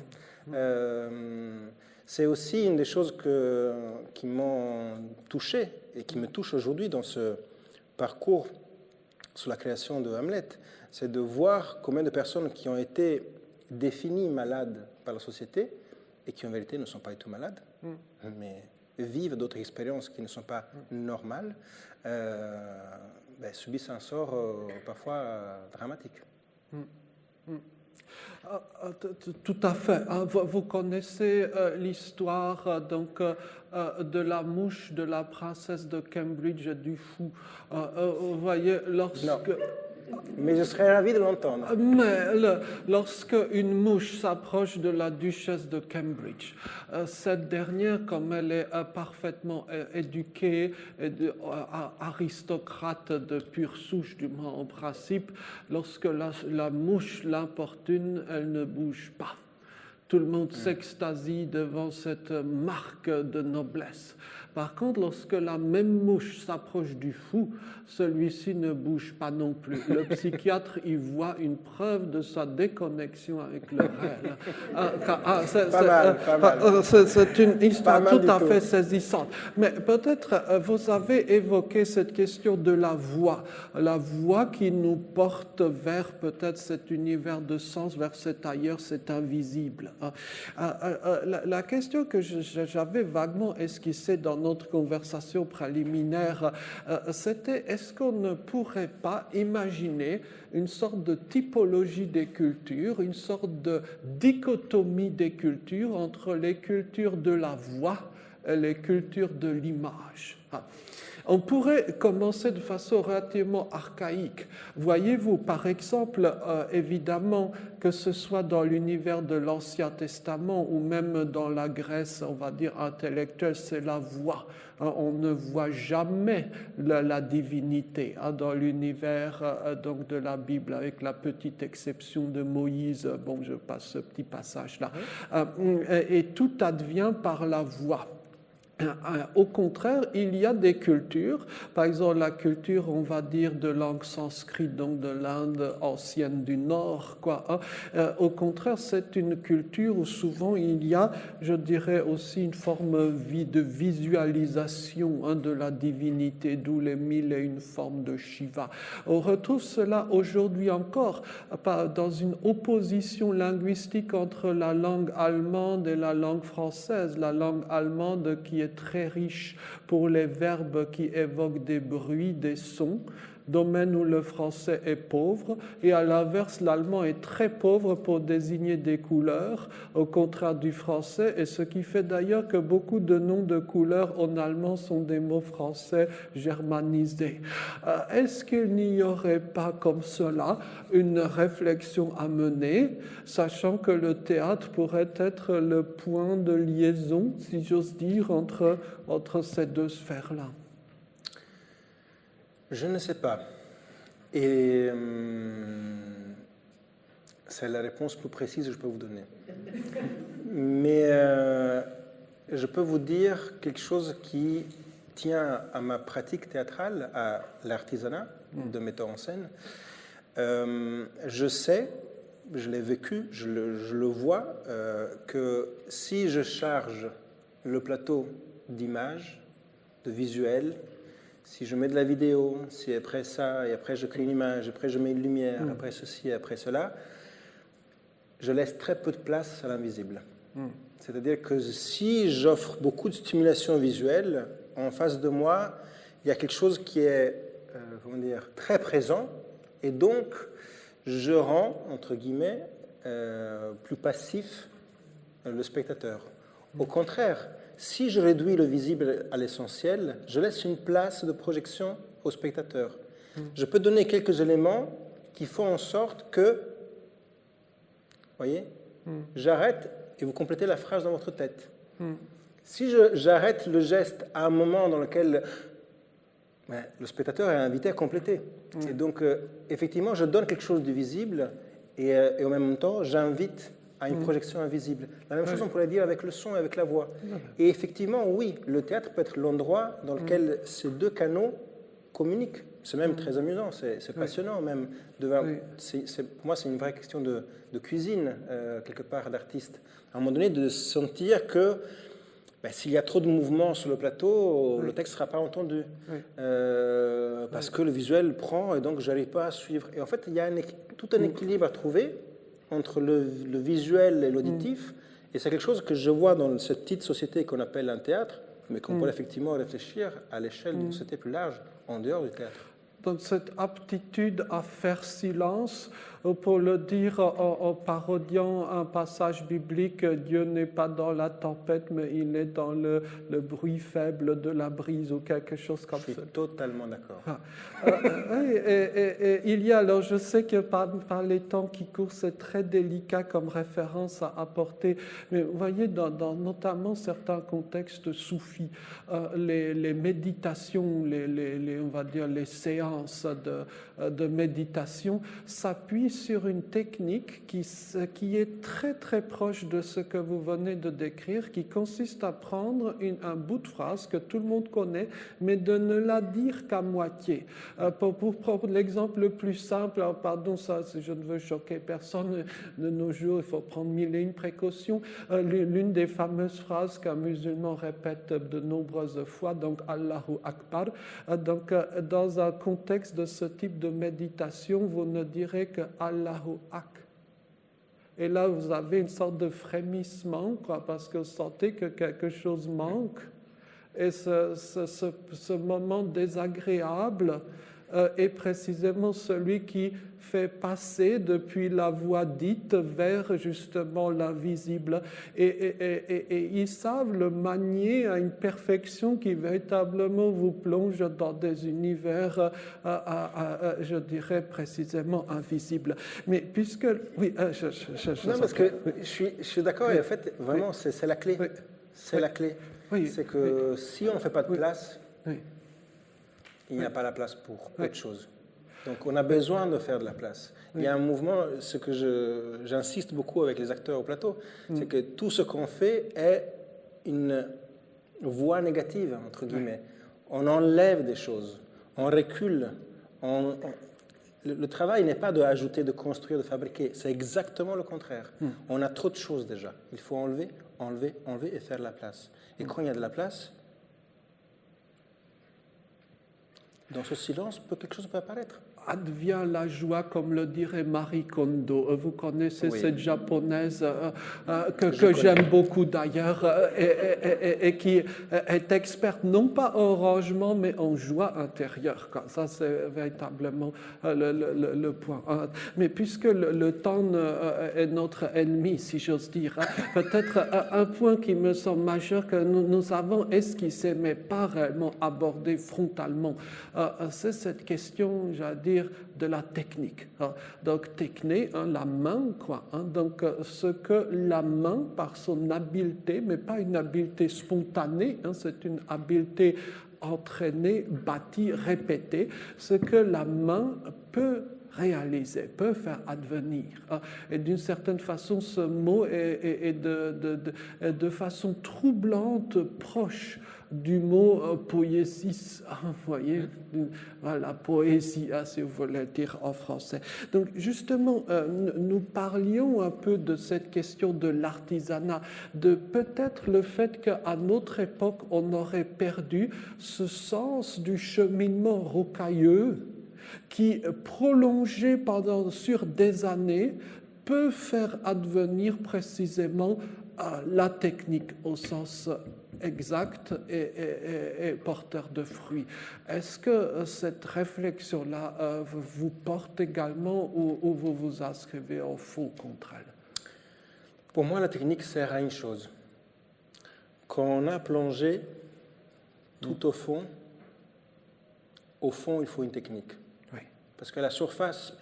C'est aussi une des choses qui m'ont touché et qui me touche aujourd'hui dans ce parcours sur la création de Hamlet, c'est de voir combien de personnes qui ont été définies malades par la société et qui en vérité ne sont pas du tout malades, mais vivent d'autres expériences qui ne sont pas normales, subissent un sort parfois dramatique. Tout à fait. Vous connaissez l'histoire donc de la mouche de la princesse de Cambridge et du fou. Vous voyez, lorsque... Non. Mais je serais ravi de l'entendre. Mais lorsque une mouche s'approche de la duchesse de Cambridge, cette dernière, comme elle est parfaitement éduquée, et aristocrate de pure souche, du moins en principe, lorsque la mouche l'importune, elle ne bouge pas. Tout le monde s'extasie devant cette marque de noblesse. Par contre, lorsque la même mouche s'approche du fou, celui-ci ne bouge pas non plus. Le psychiatre y voit une preuve de sa déconnexion avec le réel. C'est une histoire tout à fait saisissante. Mais peut-être vous avez évoqué cette question de la voix qui nous porte vers peut-être cet univers de sens, vers cet ailleurs, cet invisible. La question que j'avais vaguement esquissée dans notre conversation préliminaire, c'était est-ce qu'on ne pourrait pas imaginer une sorte de typologie des cultures, une sorte de dichotomie des cultures entre les cultures de la voix et les cultures de l'image. On pourrait commencer de façon relativement archaïque. Voyez-vous, par exemple, évidemment, que ce soit dans l'univers de l'Ancien Testament ou même dans la Grèce, on va dire, intellectuelle, c'est la voix. On ne voit jamais la divinité dans l'univers donc de la Bible, avec la petite exception de Moïse. Bon, je passe ce petit passage-là. Et tout advient par la voix. Au contraire, il y a des cultures, par exemple la culture, on va dire, de langue sanscrite, donc de l'Inde ancienne du Nord, quoi. Au contraire, c'est une culture où souvent il y a, je dirais aussi, une forme de visualisation de la divinité, d'où les 1001 formes de Shiva. On retrouve cela aujourd'hui encore dans une opposition linguistique entre la langue allemande et la langue française. La langue allemande qui est très riche pour les verbes qui évoquent des bruits, des sons, domaine où le français est pauvre, et à l'inverse, l'allemand est très pauvre pour désigner des couleurs, au contraire du français, et ce qui fait d'ailleurs que beaucoup de noms de couleurs en allemand sont des mots français germanisés. Est-ce qu'il n'y aurait pas comme cela une réflexion à mener, sachant que le théâtre pourrait être le point de liaison, si j'ose dire, entre ces deux sphères-là? Je ne sais pas. Et c'est la réponse plus précise que je peux vous donner. Mais je peux vous dire quelque chose qui tient à ma pratique théâtrale, à l'artisanat de metteur en scène. Je sais, je l'ai vécu, je le vois, que si je charge le plateau d'images, de visuels, si je mets de la vidéo, si après ça, et après je crée une image, après je mets une lumière, après ceci, après cela, je laisse très peu de place à l'invisible. C'est-à-dire que si j'offre beaucoup de stimulation visuelle, en face de moi, il y a quelque chose qui est très présent, et donc je rends, entre guillemets, plus passif le spectateur. Au contraire, si je réduis le visible à l'essentiel, je laisse une place de projection au spectateur. Je peux donner quelques éléments qui font en sorte que, voyez, j'arrête et vous complétez la phrase dans votre tête. Si j'arrête le geste à un moment dans lequel le spectateur est invité à compléter. Et donc, effectivement, je donne quelque chose de visible et en même temps, j'invite à une projection invisible. La même chose, on pourrait dire avec le son et avec la voix. Et effectivement, oui, le théâtre peut être l'endroit dans lequel ces deux canaux communiquent. C'est même très amusant, c'est passionnant même. Pour moi, c'est une vraie question de cuisine, quelque part, d'artiste. À un moment donné, de sentir que s'il y a trop de mouvements sur le plateau, le texte ne sera pas entendu. Parce que le visuel prend et donc je n'arrive pas à suivre. Et en fait, il y a tout un équilibre à trouver entre le visuel et l'auditif. Et c'est quelque chose que je vois dans cette petite société qu'on appelle un théâtre, mais qu'on pourrait effectivement réfléchir à l'échelle d'une société plus large, en dehors du théâtre. Donc cette aptitude à faire silence, pour le dire en parodiant un passage biblique, Dieu n'est pas dans la tempête, mais il est dans le bruit faible de la brise ou quelque chose comme ça. Je suis totalement d'accord. Et il y a, alors je sais que par les temps qui courent, c'est très délicat comme référence à apporter, mais vous voyez, dans notamment certains contextes soufis, les méditations, on va dire les séances de méditation s'appuient sur une technique qui est très très proche de ce que vous venez de décrire, qui consiste à prendre un bout de phrase que tout le monde connaît, mais de ne la dire qu'à moitié. Pour prendre l'exemple le plus simple, alors pardon, ça, je ne veux choquer personne, de nos jours, il faut prendre 1001 précautions. L'une des fameuses phrases qu'un musulman répète de nombreuses fois, donc Allahu Akbar, donc dans un contexte de ce type de méditation, vous ne direz que Allahu Ak. Et là, vous avez une sorte de frémissement, parce que vous sentez que quelque chose manque. Et ce moment désagréable est précisément celui qui fait passer depuis la voix dite vers justement l'invisible. Et ils savent le manier à une perfection qui véritablement vous plonge dans des univers, je dirais précisément invisibles. Mais puisque... Oui, non, parce que je suis d'accord, et en fait, vraiment, c'est la clé. C'est la clé. Oui, c'est que si on ne fait pas de place, il n'y a pas la place pour autre chose. Donc on a besoin de faire de la place. Il y a un mouvement, ce que j'insiste beaucoup avec les acteurs au plateau, c'est que tout ce qu'on fait est une voie négative, entre guillemets. On enlève des choses, on recule. Le travail n'est pas d'ajouter, de construire, de fabriquer. C'est exactement le contraire. On a trop de choses déjà. Il faut enlever, enlever, enlever et faire de la place. Et quand il y a de la place, dans ce silence, quelque chose peut apparaître. Advient la joie, comme le dirait Marie Kondo. Vous connaissez cette japonaise que j'aime beaucoup d'ailleurs et qui est experte non pas en rangement mais en joie intérieure. Ça, c'est véritablement le point. Mais puisque le temps est notre ennemi, si j'ose dire, peut-être un point qui me semble majeur que nous avons esquissé mais pas réellement abordé frontalement, c'est cette question, j'allais dire, de la technique. Donc, techné, la main, quoi. Donc, ce que la main, par son habileté, mais pas une habileté spontanée, c'est une habileté entraînée, bâtie, répétée, ce que la main peut réaliser, peut faire advenir. Et d'une certaine façon, ce mot est de façon troublante proche du mot poiesis, vous voyez, voilà, poésie, si vous voulez dire en français. Donc justement, nous parlions un peu de cette question de l'artisanat, de peut-être le fait qu'à notre époque, on aurait perdu ce sens du cheminement rocailleux qui, prolongé sur des années, peut faire advenir précisément la technique au sens exact et porteur de fruits. Est-ce que cette réflexion-là vous porte également ou vous vous inscrivez au faux contre elle? Pour moi, la technique sert à une chose. Quand on a plongé tout au fond, il faut une technique. Oui. Parce qu'à la surface,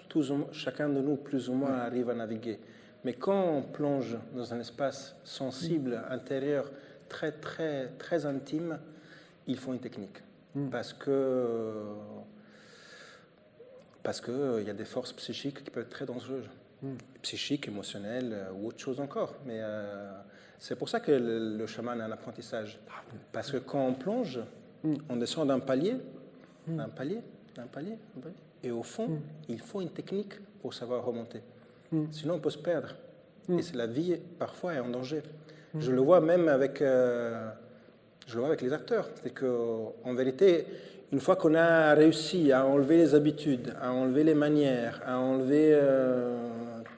chacun de nous, plus ou moins, arrive à naviguer. Mais quand on plonge dans un espace sensible, intérieur, très, très, très intime, il faut une technique. Parce que il y a des forces psychiques qui peuvent être très dangereuses. Psychiques, émotionnelles ou autre chose encore. Mais c'est pour ça que le chaman a un apprentissage. Parce que quand on plonge, on descend d'un palier, d'un palier, et au fond, il faut une technique pour savoir remonter. Sinon, on peut se perdre. Et la vie, parfois, est en danger. Je le vois même avec les acteurs. C'est qu'en vérité, une fois qu'on a réussi à enlever les habitudes, à enlever les manières, à enlever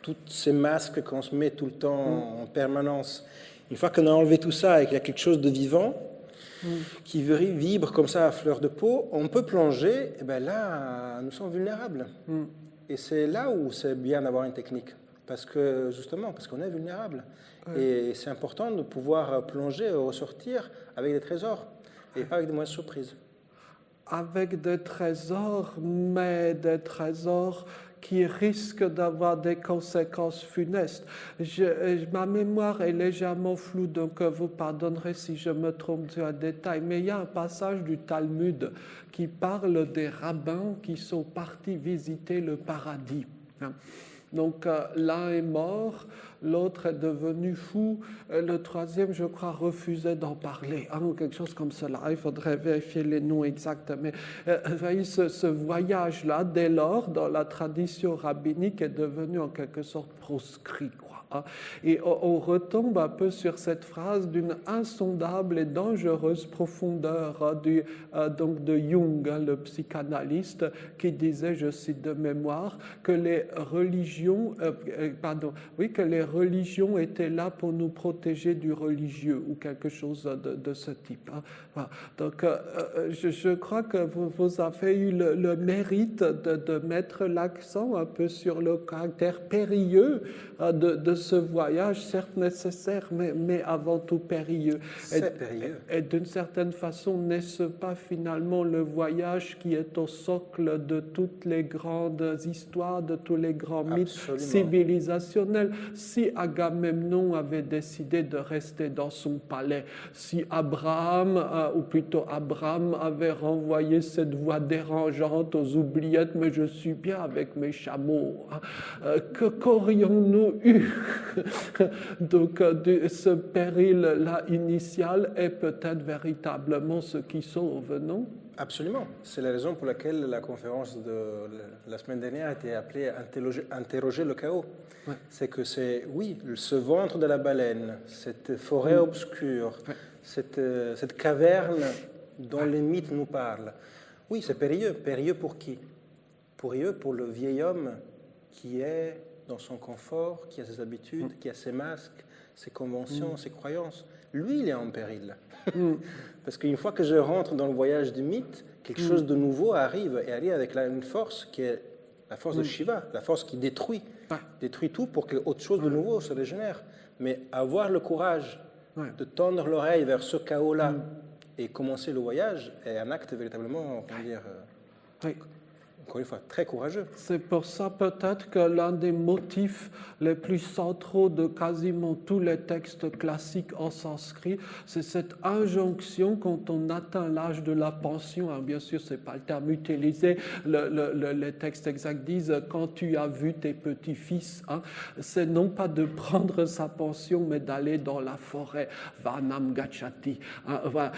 tous ces masques qu'on se met tout le temps en permanence, une fois qu'on a enlevé tout ça et qu'il y a quelque chose de vivant qui vibre comme ça à fleur de peau, on peut plonger, et bien là, nous sommes vulnérables. Et c'est là où c'est bien d'avoir une technique. Parce qu'on est vulnérable. Et c'est important de pouvoir plonger et ressortir avec des trésors et pas avec des mauvaises surprises. Avec des trésors, mais des trésors qui risquent d'avoir des conséquences funestes. Ma mémoire est légèrement floue, donc vous pardonnerez si je me trompe sur un détail, mais il y a un passage du Talmud qui parle des rabbins qui sont partis visiter le paradis. Donc l'un est mort, l'autre est devenu fou, le troisième, je crois, refusait d'en parler, quelque chose comme cela. Il faudrait vérifier les noms exacts. Mais vous voyez, ce voyage-là, dès lors, dans la tradition rabbinique, est devenu en quelque sorte proscrit, quoi. Et on retombe un peu sur cette phrase d'une insondable et dangereuse profondeur donc de Jung, le psychanalyste, qui disait, je cite de mémoire, que les religions étaient là pour nous protéger du religieux ou quelque chose de ce type. Voilà. Donc, je crois que vous avez eu le mérite de mettre l'accent un peu sur le caractère périlleux de ce voyage, certes nécessaire, mais avant tout périlleux. C'est périlleux. Et d'une certaine façon, n'est-ce pas finalement le voyage qui est au socle de toutes les grandes histoires, de tous les grands mythes civilisationnels? Si Agamemnon avait décidé de rester dans son palais, si Abraham avait renvoyé cette voix dérangeante aux oubliettes, mais je suis bien avec mes chameaux, qu'aurions-nous eu? Donc, ce péril-là initial est peut-être véritablement ce qui sauve, non? Absolument. C'est la raison pour laquelle la conférence de la semaine dernière a été appelée « Interroger le chaos ». Ouais. C'est que ce ventre de la baleine, cette forêt obscure, cette caverne dont les mythes nous parlent. Oui, c'est périlleux. Périlleux pour qui? Périlleux pour le vieil homme qui est dans son confort, qui a ses habitudes, qui a ses masques, ses conventions, ses croyances. Lui, il est en péril. Parce qu'une fois que je rentre dans le voyage du mythe, quelque chose de nouveau arrive, et arrive avec une force qui est la force de Shiva, la force qui détruit tout pour que autre chose de nouveau se régénère. Mais avoir le courage de tendre l'oreille vers ce chaos-là et commencer le voyage est un acte véritablement, encore une fois, très courageux. C'est pour ça peut-être que l'un des motifs les plus centraux de quasiment tous les textes classiques en sanskrit, c'est cette injonction quand on atteint l'âge de la pension. Alors bien sûr, c'est pas le terme utilisé. Les textes exacts disent quand tu as vu tes petits-fils, hein, c'est non pas de prendre sa pension, mais d'aller dans la forêt. Vanam gachati. Hein, voilà.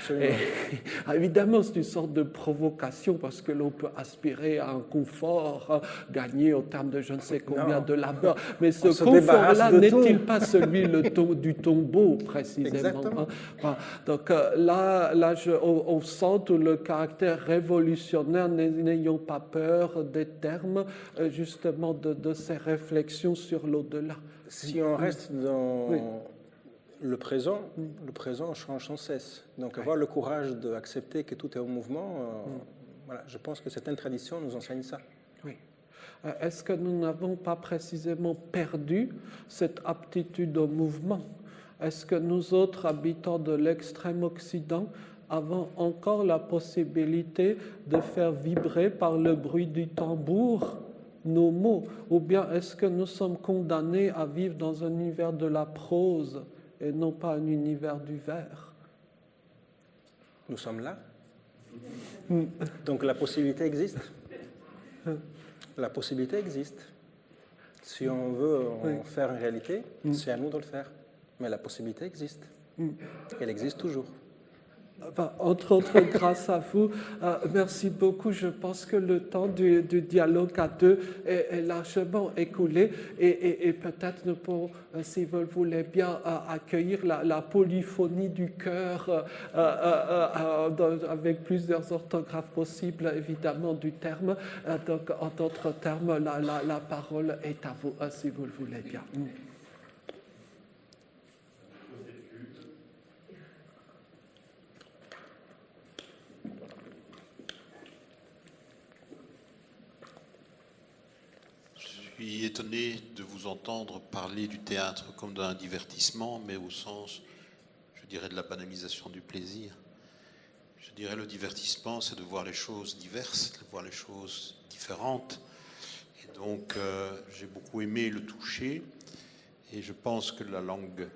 Évidemment, c'est une sorte de provocation parce que l'on peut aspirer à un confort gagné au terme de je ne sais combien de labeur. Mais ce confort-là n'est-il pas celui du tombeau, précisément? Exactement. Hein? Voilà. Donc là on sent tout le caractère révolutionnaire, n'ayons pas peur des termes, justement, de ces réflexions sur l'au-delà. Si on reste dans le présent change sans cesse. Donc avoir le courage d'accepter que tout est en mouvement, voilà, je pense que certaines traditions nous enseignent ça. Oui. Est-ce que nous n'avons pas précisément perdu cette aptitude au mouvement? Est-ce que nous autres, habitants de l'extrême Occident, avons encore la possibilité de faire vibrer par le bruit du tambour nos mots? Ou bien est-ce que nous sommes condamnés à vivre dans un univers de la prose et non pas un univers du vers? Nous sommes là. Donc la possibilité existe. La possibilité existe. Si on veut en faire une réalité, c'est à nous de le faire. Mais la possibilité existe. Elle existe toujours. Enfin, entre autres, grâce à vous, merci beaucoup. Je pense que le temps du dialogue à deux est largement écoulé et peut-être nous pourrons, si vous le voulez bien, accueillir la polyphonie du cœur avec plusieurs orthographes possibles, évidemment, du terme. Donc, en d'autres termes, la parole est à vous, si vous le voulez bien. Je suis étonné de vous entendre parler du théâtre comme d'un divertissement, mais au sens, je dirais, de la banalisation du plaisir. Je dirais le divertissement, c'est de voir les choses diverses, de voir les choses différentes. Et donc, j'ai beaucoup aimé le toucher, et je pense que la langue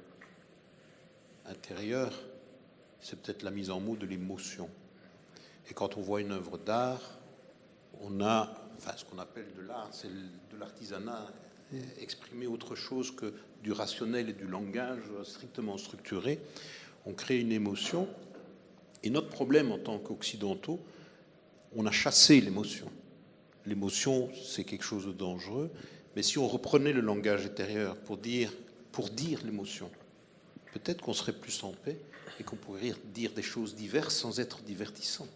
intérieure, c'est peut-être la mise en mots de l'émotion. Et quand on voit une œuvre d'art, on a, enfin, ce qu'on appelle de l'art, c'est de l'artisanat, exprimer autre chose que du rationnel et du langage strictement structuré. On crée une émotion. Et notre problème en tant qu'occidentaux, on a chassé l'émotion. L'émotion, c'est quelque chose de dangereux. Mais si on reprenait le langage intérieur pour dire l'émotion, peut-être qu'on serait plus en paix et qu'on pourrait dire des choses diverses sans être divertissant.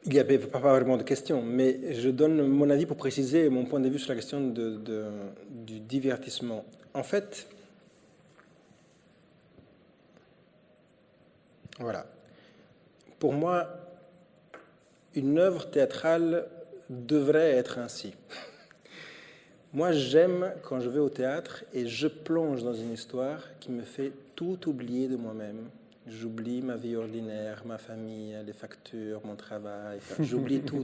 Il n'y avait pas vraiment de questions, mais je donne mon avis pour préciser mon point de vue sur la question du divertissement. En fait, voilà. Pour moi, une œuvre théâtrale devrait être ainsi. Moi, j'aime quand je vais au théâtre et je plonge dans une histoire qui me fait tout oublier de moi-même. J'oublie ma vie ordinaire, ma famille, les factures, mon travail. Enfin, j'oublie tout.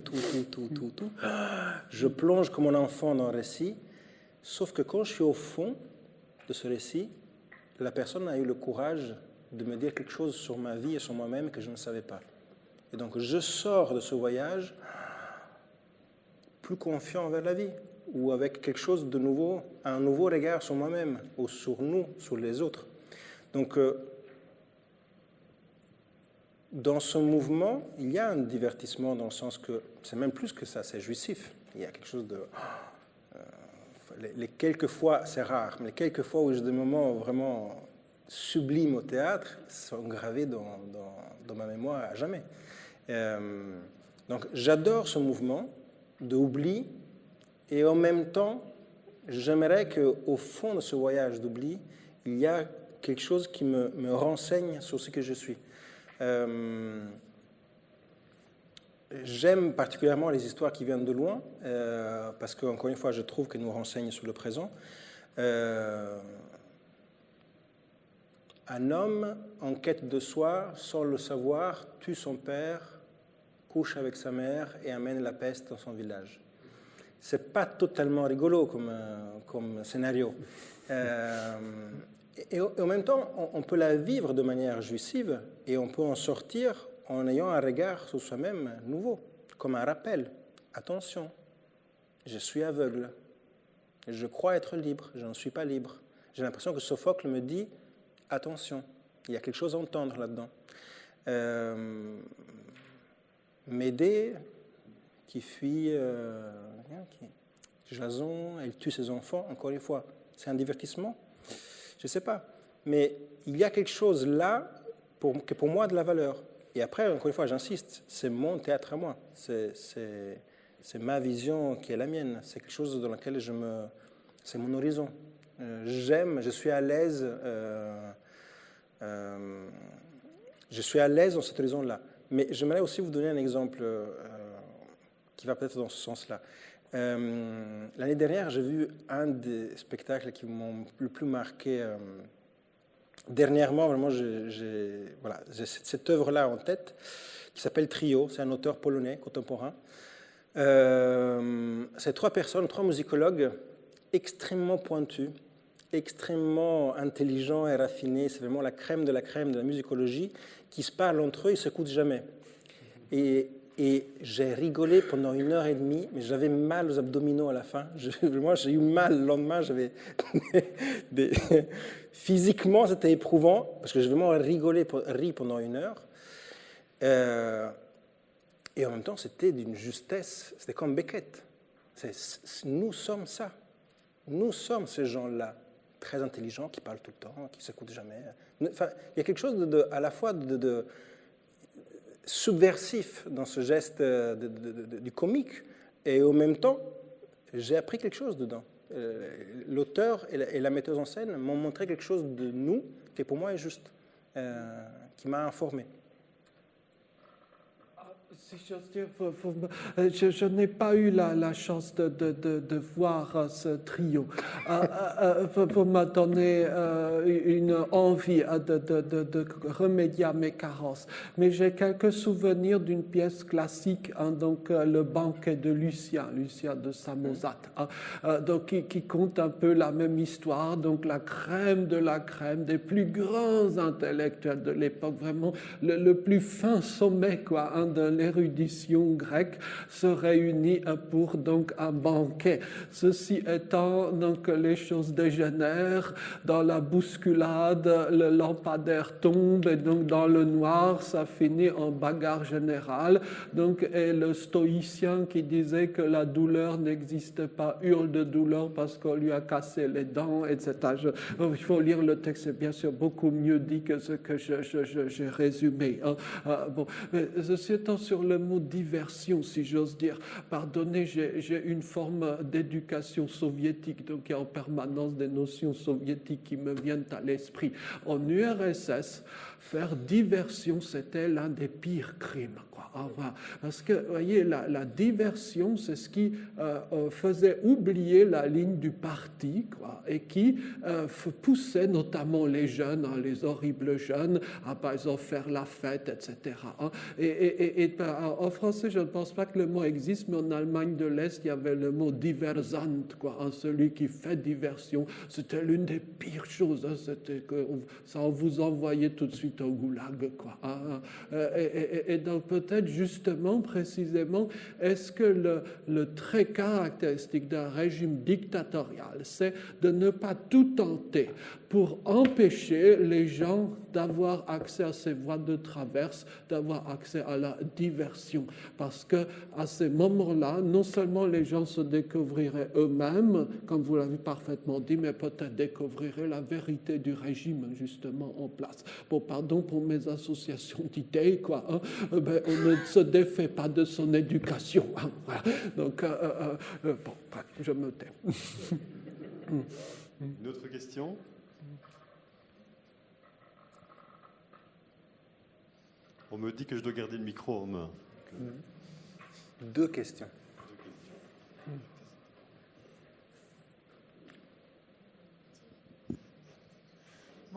Je plonge comme un enfant dans le récit, sauf que quand je suis au fond de ce récit, la personne a eu le courage de me dire quelque chose sur ma vie et sur moi-même que je ne savais pas. Et donc, je sors de ce voyage plus confiant envers la vie, ou avec quelque chose de nouveau, un nouveau regard sur moi-même, ou sur nous, sur les autres. Donc, dans ce mouvement, il y a un divertissement dans le sens que c'est même plus que ça, c'est jouissif. Il y a quelque chose de... les quelques fois, c'est rare, mais les quelques fois où j'ai des moments vraiment sublimes au théâtre sont gravés dans ma mémoire à jamais. Donc j'adore ce mouvement d'oubli et en même temps, j'aimerais qu'au fond de ce voyage d'oubli, il y a quelque chose qui me renseigne sur ce que je suis. J'aime particulièrement les histoires qui viennent de loin, parce qu'encore une fois, je trouve qu'elles nous renseignent sur le présent. Un homme en quête de soi, sans le savoir, tue son père, couche avec sa mère et amène la peste dans son village. C'est pas totalement rigolo comme scénario. Et en même temps, on peut la vivre de manière jouissive et on peut en sortir en ayant un regard sur soi-même nouveau, comme un rappel. Attention, je suis aveugle. Je crois être libre, je n'en suis pas libre. J'ai l'impression que Sophocle me dit attention, il y a quelque chose à entendre là-dedans. Médée, qui fuit Jason, elle tue ses enfants, encore une fois, c'est un divertissement? Je ne sais pas. Mais il y a quelque chose là qui est pour moi de la valeur. Et après, encore une fois, j'insiste, c'est mon théâtre à moi. C'est ma vision qui est la mienne. C'est quelque chose dans lequel c'est mon horizon. J'aime, je suis à l'aise. Je suis à l'aise dans cet horizon-là. Mais j'aimerais aussi vous donner un exemple qui va peut-être dans ce sens-là. L'année dernière, j'ai vu un des spectacles qui m'ont le plus marqué. Dernièrement, vraiment, j'ai cette œuvre-là en tête, qui s'appelle Trio. C'est un auteur polonais contemporain. C'est 3 personnes, 3 musicologues extrêmement pointus, extrêmement intelligents et raffinés. C'est vraiment la crème de la musicologie qui se parlent entre eux, ils ne s'écoutent jamais. Et j'ai rigolé pendant 1h30, mais j'avais mal aux abdominaux à la fin. Moi, j'ai eu mal le lendemain. Physiquement, c'était éprouvant, parce que j'ai vraiment ri pendant 1 heure. Et en même temps, c'était d'une justesse. C'était comme Beckett. Nous sommes ça. Nous sommes ces gens-là, très intelligents, qui parlent tout le temps, qui ne s'écoutent jamais. Enfin, il y a quelque chose à la fois de subversif dans ce geste du comique, et en même temps, j'ai appris quelque chose dedans. L'auteur et la metteuse en scène m'ont montré quelque chose de nous qui pour moi est juste, qui m'a informé. Si j'ose dire, je n'ai pas eu la chance de voir ce trio. Vous m'a donné une envie de remédier à mes carences. Mais j'ai quelques souvenirs d'une pièce classique, donc Le banquet de Lucien de Samosate, donc qui compte un peu la même histoire, donc la crème de la crème des plus grands intellectuels de l'époque, vraiment le plus fin sommet, quoi, de l'érudition grecque se réunit pour donc un banquet. Ceci étant, donc les choses dégénèrent, dans la bousculade, le lampadaire tombe et donc dans le noir, ça finit en bagarre générale. Donc, et le stoïcien qui disait que la douleur n'existe pas hurle de douleur parce qu'on lui a cassé les dents, etc. Il faut lire le texte, c'est bien sûr beaucoup mieux dit que ce que j'ai résumé. Bon, mais ceci étant, sur le mot diversion, si j'ose dire, pardonnez, j'ai une forme d'éducation soviétique, donc il y a en permanence des notions soviétiques qui me viennent à l'esprit. En URSS, faire diversion, c'était l'un des pires crimes, quoi. Parce que, vous voyez, la diversion, c'est ce qui faisait oublier la ligne du parti, quoi, et qui poussait notamment les jeunes, les horribles jeunes, à, par exemple, faire la fête, etc. Et en français, je ne pense pas que le mot existe, mais en Allemagne de l'Est, il y avait le mot diversant, quoi, celui qui fait diversion. C'était l'une des pires choses, c'était que ça vous envoyait tout de suite au goulag, quoi. Et donc peut-être justement, précisément, est-ce que le trait caractéristique d'un régime dictatorial, c'est de ne pas tout tenter pour empêcher les gens d'avoir accès à ces voies de traverse, d'avoir accès à la diversion. Parce que à ces moments-là, non seulement les gens se découvriraient eux-mêmes, comme vous l'avez parfaitement dit, mais peut-être découvriraient la vérité du régime justement en place. Bon, pardon pour mes associations d'idées, quoi. Ben, on ne se défait pas de son éducation. Voilà. Donc, bon, je me tais. Une autre question ? On me dit que je dois garder le micro en main. 2 questions.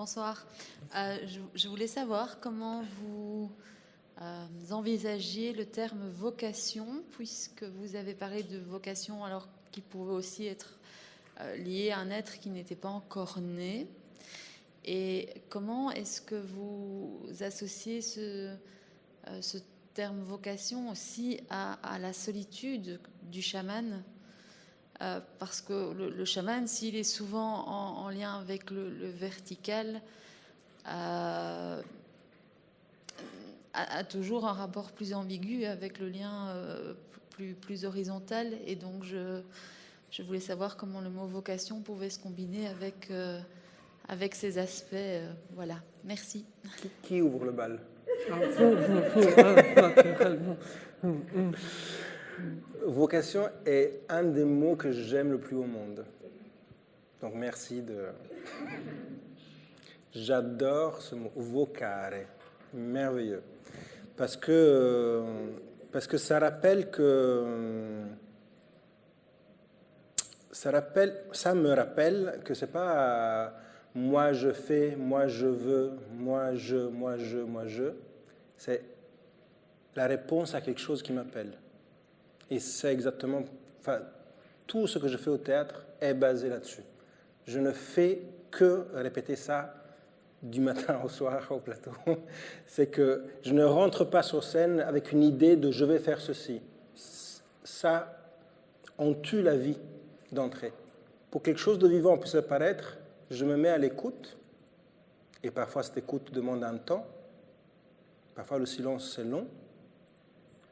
Bonsoir. Je voulais savoir comment vous envisagez le terme vocation, puisque vous avez parlé de vocation alors qui pouvait aussi être lié à un être qui n'était pas encore né. Et comment est-ce que vous associez ce terme vocation aussi à la solitude du chaman? Parce que le chaman, s'il est souvent en lien avec le vertical, a toujours un rapport plus ambigu avec le lien plus horizontal. Et donc, je voulais savoir comment le mot vocation pouvait se combiner avec ces aspects. Voilà, merci. Qui ouvre le bal? Vocation est un des mots que j'aime le plus au monde. Donc merci de... J'adore ce mot, vocare, merveilleux. Parce que ça rappelle que... Ça me rappelle que c'est pas moi je fais, moi je veux, moi je. C'est la réponse à quelque chose qui m'appelle. Et c'est exactement, enfin, tout ce que je fais au théâtre est basé là-dessus. Je ne fais que répéter ça du matin au soir au plateau. C'est que je ne rentre pas sur scène avec une idée de je vais faire ceci. Ça, on tue la vie d'entrée. Pour que quelque chose de vivant puisse apparaître, je me mets à l'écoute. Et parfois, cette écoute demande un temps. Parfois, le silence, c'est long.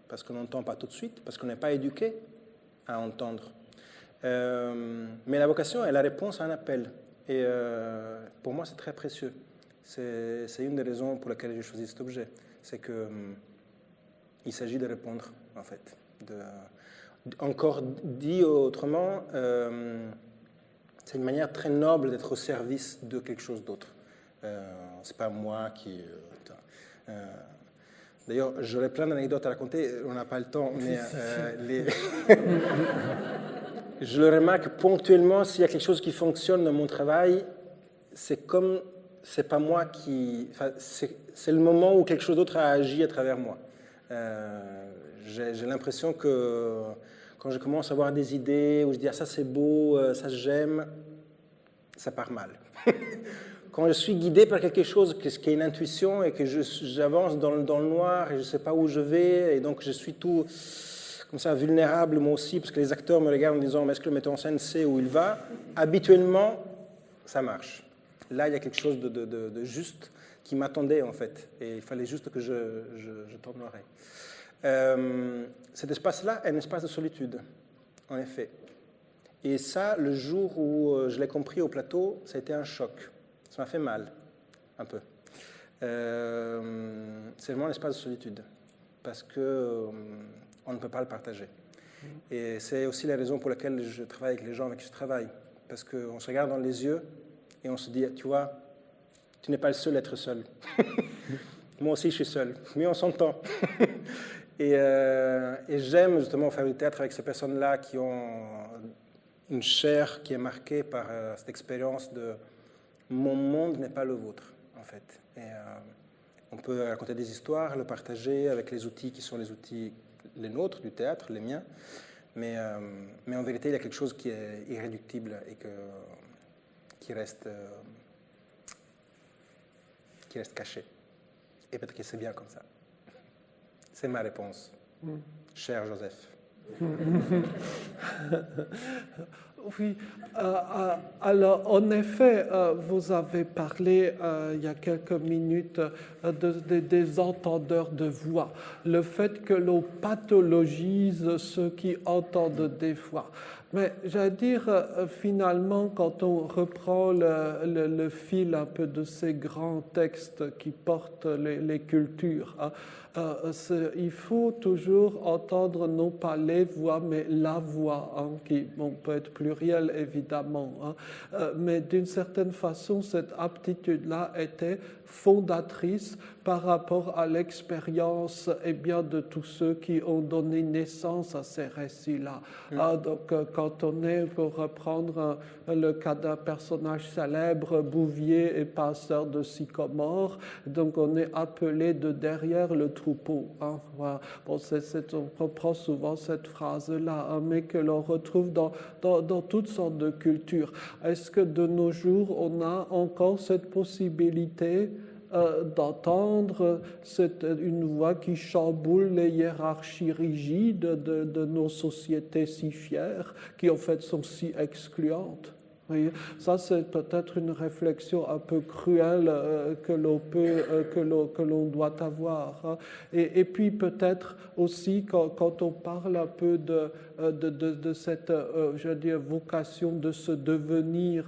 Parce qu'on n'entend pas tout de suite, parce qu'on n'est pas éduqué à entendre. Mais la vocation est la réponse à un appel. Et pour moi, c'est très précieux. C'est une des raisons pour lesquelles j'ai choisi cet objet. C'est qu'il s'agit de répondre, en fait. Encore dit autrement, c'est une manière très noble d'être au service de quelque chose d'autre. C'est pas moi qui... D'ailleurs, j'aurais plein d'anecdotes à raconter, on n'a pas le temps, mais je le remarque ponctuellement, s'il y a quelque chose qui fonctionne dans mon travail, c'est comme, c'est pas moi qui... Enfin, c'est le moment où quelque chose d'autre a agi à travers moi. J'ai l'impression que quand je commence à avoir des idées, où je dis « ah, ça c'est beau, ça j'aime », ça part mal. Quand je suis guidé par quelque chose qui est une intuition et que j'avance dans le noir et je ne sais pas où je vais, et donc je suis tout comme ça vulnérable moi aussi, parce que les acteurs me regardent en disant « mais est-ce que le metteur en scène sait où il va ?» Habituellement, ça marche. Là, il y a quelque chose de juste qui m'attendait en fait, et il fallait juste que je tende l'oreille. Cet espace-là est un espace de solitude, en effet. Et ça, le jour où je l'ai compris au plateau, ça a été un choc. Ça m'a fait mal, un peu. C'est vraiment un espace de solitude, parce qu'on ne peut pas le partager. Et c'est aussi la raison pour laquelle je travaille avec les gens avec qui je travaille, parce qu'on se regarde dans les yeux et on se dit, tu vois, tu n'es pas le seul à être seul. Moi aussi, je suis seul, mais on s'entend. Et j'aime justement faire du théâtre avec ces personnes-là qui ont une chair qui est marquée par cette expérience de mon monde n'est pas le vôtre, en fait. Et on peut raconter des histoires, le partager avec les outils qui sont les outils, les nôtres, du théâtre, les miens. Mais en vérité, il y a quelque chose qui est irréductible et qui reste caché. Et peut-être que c'est bien comme ça. C'est ma réponse, cher Joseph. Oui, alors en effet, vous avez parlé il y a quelques minutes des entendeurs de voix, le fait que l'on pathologise ceux qui entendent des voix. Mais j'allais dire, finalement, quand on reprend le fil un peu de ces grands textes qui portent les cultures, hein, il faut toujours entendre non pas les voix, mais la voix, hein, qui peut être pluriel évidemment, hein, mais d'une certaine façon, cette aptitude-là était fondatrice par rapport à l'expérience de tous ceux qui ont donné naissance à ces récits-là. Donc, quand on est, pour reprendre le cas d'un personnage célèbre, bouvier et passeur de sycomore, donc on est appelé de derrière le troupeau. Hein, voilà. Bon, on reprend souvent cette phrase-là, hein, mais que l'on retrouve dans toutes sortes de cultures. Est-ce que de nos jours, on a encore cette possibilité d'entendre une voix qui chamboule les hiérarchies rigides de nos sociétés si fières, qui en fait sont si excluantes? Oui, ça c'est peut-être une réflexion un peu cruelle que l'on doit avoir. Hein. Et puis peut-être aussi quand on parle un peu de cette, je veux dire, vocation de se devenir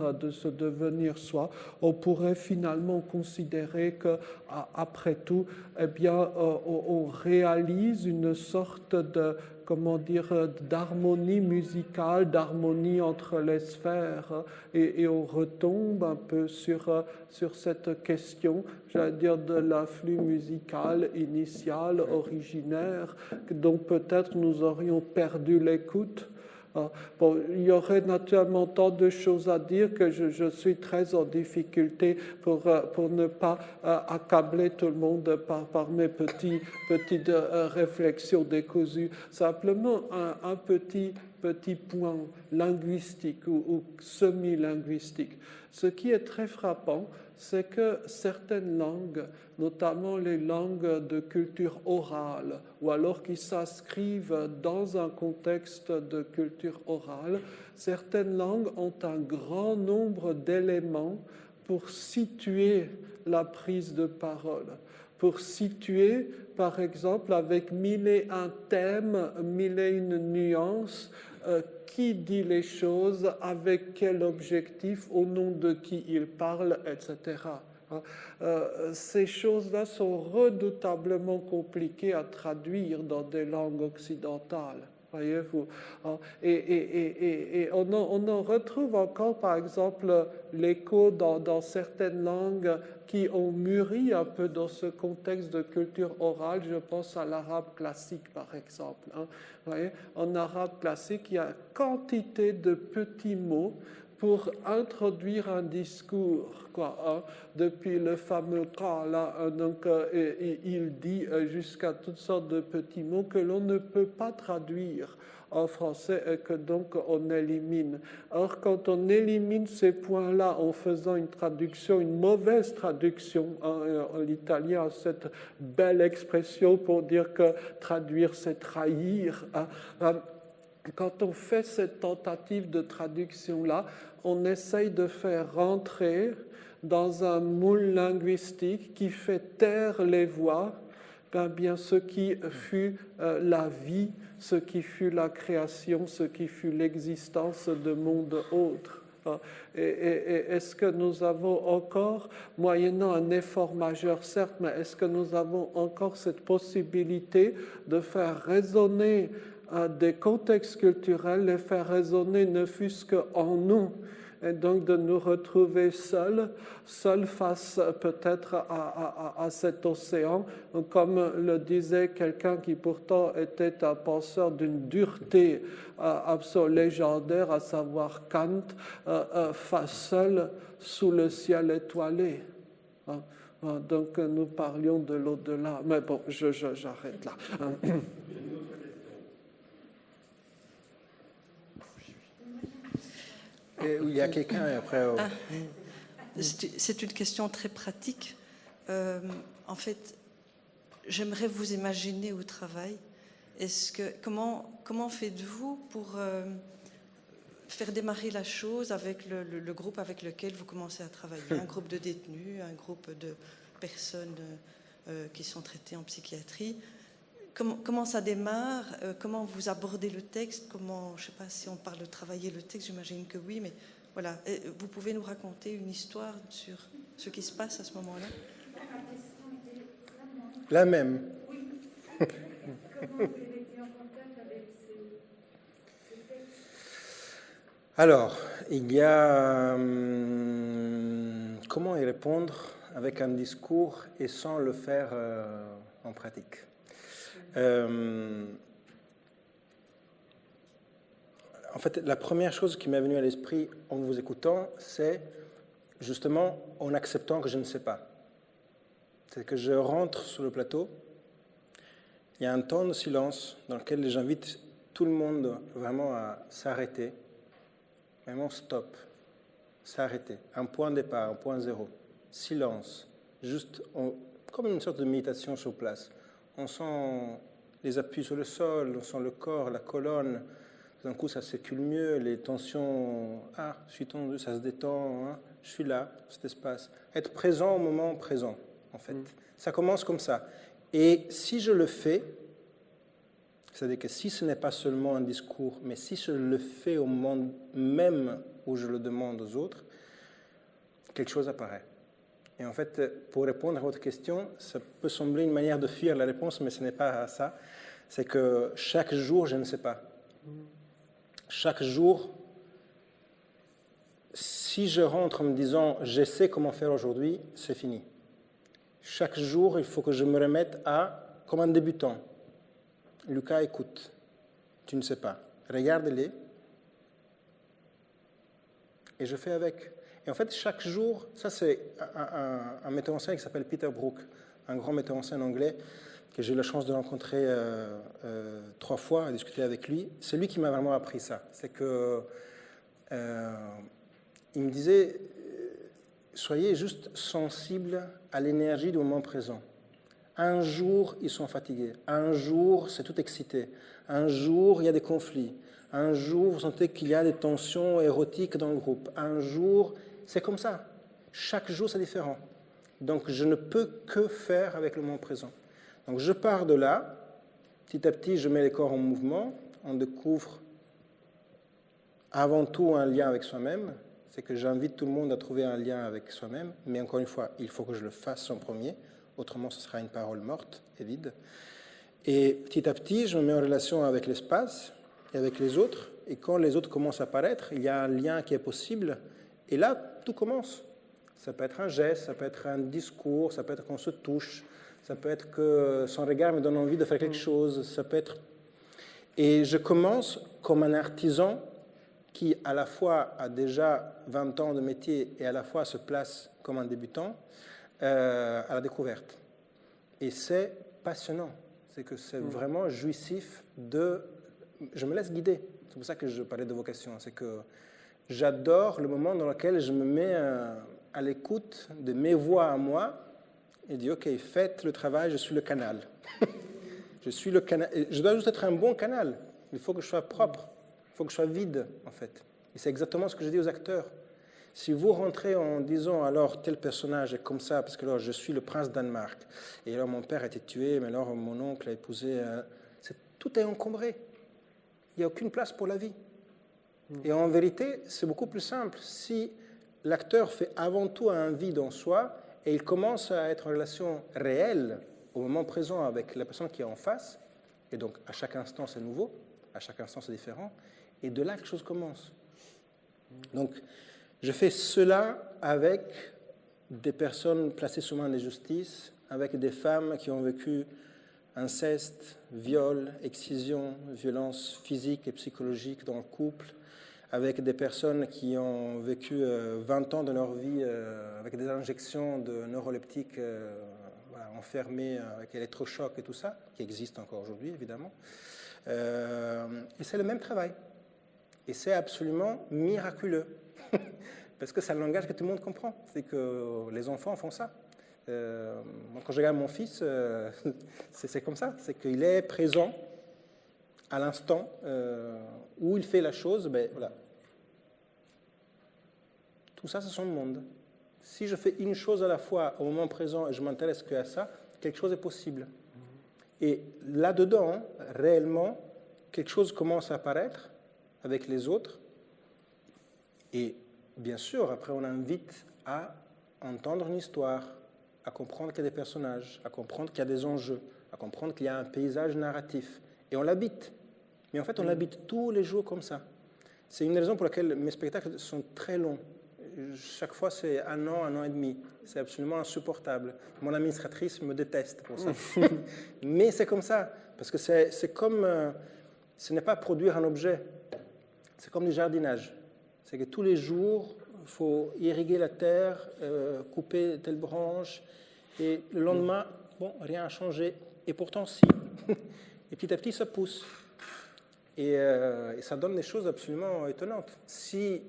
soi, on pourrait finalement considérer que après tout, eh bien, on réalise une sorte de, comment dire, d'harmonie musicale, d'harmonie entre les sphères, et on retombe un peu sur cette question, j'allais dire, de l'afflux musical initial, originaire, dont peut-être nous aurions perdu l'écoute. Bon, il y aurait naturellement tant de choses à dire que je suis très en difficulté pour ne pas accabler tout le monde par mes petites réflexions décousues. Simplement un petit point linguistique ou semi-linguistique. Ce qui est très frappant, c'est que certaines langues, notamment les langues de culture orale, ou alors qui s'inscrivent dans un contexte de culture orale, certaines langues ont un grand nombre d'éléments pour situer la prise de parole, pour situer, par exemple, avec 1001 thèmes, 1001 nuances, qui dit les choses, avec quel objectif, au nom de qui il parle, etc. Ces choses-là sont redoutablement compliquées à traduire dans des langues occidentales. Voyez-vous, et on en retrouve encore, par exemple, l'écho dans certaines langues qui ont mûri un peu dans ce contexte de culture orale. Je pense à l'arabe classique, par exemple. Hein. Voyez, en arabe classique, il y a quantité de petits mots pour introduire un discours, quoi, hein, depuis le fameux qala, donc il dit jusqu'à toutes sortes de petits mots que l'on ne peut pas traduire en français et que donc on élimine. Or, quand on élimine ces points-là en faisant une traduction, une mauvaise traduction, hein, l'italien a cette belle expression pour dire que traduire c'est trahir, hein, quand on fait cette tentative de traduction-là, on essaye de faire rentrer dans un moule linguistique qui fait taire les voix, bien ce qui fut la vie, ce qui fut la création, ce qui fut l'existence de mondes autres. Et est-ce que nous avons encore, moyennant un effort majeur certes, mais est-ce que nous avons encore cette possibilité de faire résonner des contextes culturels, les faire résonner ne fût-ce qu'en nous, et donc de nous retrouver seuls face peut-être à cet océan, comme le disait quelqu'un qui pourtant était un penseur d'une dureté absolument légendaire, à savoir Kant, seul sous le ciel étoilé. Donc nous parlions de l'au-delà, mais bon, j'arrête là. Il y a quelqu'un après. C'est une question très pratique. En fait, j'aimerais vous imaginer au travail. Comment faites-vous pour faire démarrer la chose avec le groupe avec lequel vous commencez à travailler? Un groupe de détenus, un groupe de personnes qui sont traitées en psychiatrie. Comment ça démarre? Comment vous abordez le texte? Je ne sais pas si on parle de travailler le texte, j'imagine que oui, mais voilà. Vous pouvez nous raconter une histoire sur ce qui se passe à ce moment-là? La même. Oui. Comment vous avez été en contact avec ces textes? Alors, il y a comment y répondre avec un discours et sans le faire en pratique. En fait, la première chose qui m'est venue à l'esprit en vous écoutant, c'est justement en acceptant que je ne sais pas. C'est que je rentre sur le plateau, il y a un temps de silence dans lequel j'invite tout le monde vraiment à s'arrêter, vraiment stop, s'arrêter, un point de départ, un point zéro, silence, juste comme une sorte de méditation sur place. On sent les appuis sur le sol, on sent le corps, la colonne. D'un coup, ça circule mieux, les tensions, je suis tendu, ça se détend, je suis là, cet espace. Être présent au moment présent, en fait. Ça commence comme ça. Et si je le fais, c'est-à-dire que si ce n'est pas seulement un discours, mais si je le fais au moment même où je le demande aux autres, quelque chose apparaît. Et en fait, pour répondre à votre question, ça peut sembler une manière de fuir la réponse, mais ce n'est pas ça. C'est que chaque jour, je ne sais pas. Chaque jour, si je rentre en me disant « je sais comment faire aujourd'hui », c'est fini. Chaque jour, il faut que je me remette comme un débutant. Lucas, écoute, tu ne sais pas. Regarde-les et je fais avec. Et en fait, chaque jour, ça c'est un metteur en scène qui s'appelle Peter Brook, un grand metteur en scène anglais que j'ai eu la chance de rencontrer 3 fois, à discuter avec lui. C'est lui qui m'a vraiment appris ça. C'est que il me disait, soyez juste sensibles à l'énergie du moment présent. Un jour, ils sont fatigués. Un jour, c'est tout excité. Un jour, il y a des conflits. Un jour, vous sentez qu'il y a des tensions érotiques dans le groupe. Un jour, c'est comme ça. Chaque jour, c'est différent. Donc, je ne peux que faire avec le moment présent. Donc, je pars de là. Petit à petit, je mets les corps en mouvement. On découvre avant tout un lien avec soi-même. C'est que j'invite tout le monde à trouver un lien avec soi-même. Mais encore une fois, il faut que je le fasse en premier. Autrement, ce sera une parole morte et vide. Et petit à petit, je me mets en relation avec l'espace et avec les autres. Et quand les autres commencent à apparaître, il y a un lien qui est possible. Et là, tout commence. Ça peut être un geste, ça peut être un discours, ça peut être qu'on se touche, ça peut être que son regard me donne envie de faire quelque chose, ça peut être... Et je commence comme un artisan qui, à la fois, a déjà 20 ans de métier et à la fois se place comme un débutant, à la découverte. Et c'est passionnant. C'est que c'est vraiment jouissif de... Je me laisse guider. C'est pour ça que je parlais de vocation. C'est que j'adore le moment dans lequel je me mets à l'écoute de mes voix à moi et dis, OK, faites le travail, je suis le canal. Je suis le canal. Je dois juste être un bon canal. Il faut que je sois propre. Il faut que je sois vide, en fait. Et c'est exactement ce que je dis aux acteurs. Si vous rentrez en disant, alors, tel personnage est comme ça, parce que alors, je suis le prince de Danemark, et alors mon père a été tué, mais alors mon oncle a épousé... tout est encombré. Il n'y a aucune place pour la vie. Et en vérité, c'est beaucoup plus simple. Si l'acteur fait avant tout un vide en soi, et il commence à être en relation réelle, au moment présent, avec la personne qui est en face, et donc à chaque instant c'est nouveau, à chaque instant c'est différent, et de là quelque chose commence. Donc, je fais cela avec des personnes placées sous main de justice, avec des femmes qui ont vécu inceste, viol, excision, violence physique et psychologique dans le couple, avec des personnes qui ont vécu 20 ans de leur vie avec des injections de neuroleptiques enfermées avec électrochocs et tout ça, qui existe encore aujourd'hui évidemment. Et c'est le même travail. Et c'est absolument miraculeux. Parce que c'est le langage que tout le monde comprend. C'est que les enfants font ça. Moi, quand je regarde mon fils, c'est comme ça. C'est qu'il est présent à l'instant où il fait la chose. Ben, voilà. Tout ça, c'est son monde. Si je fais une chose à la fois au moment présent et je m'intéresse qu'à ça, quelque chose est possible. Et là-dedans, réellement, quelque chose commence à apparaître avec les autres. Et bien sûr, après, on invite à entendre une histoire, à comprendre qu'il y a des personnages, à comprendre qu'il y a des enjeux, à comprendre qu'il y a un paysage narratif. Et on l'habite. Mais en fait, on l'habite tous les jours comme ça. C'est une raison pour laquelle mes spectacles sont très longs. Chaque fois, c'est 1 an et demi. C'est absolument insupportable. Mon administratrice me déteste pour ça. Mais c'est comme ça. Parce que c'est comme... ce n'est pas produire un objet. c'est comme du jardinage. C'est que tous les jours, il faut irriguer la terre, couper telle branche, et le lendemain, bon, rien n'a changé. Et pourtant, si. Et petit à petit, ça pousse. Et ça donne des choses absolument étonnantes. Si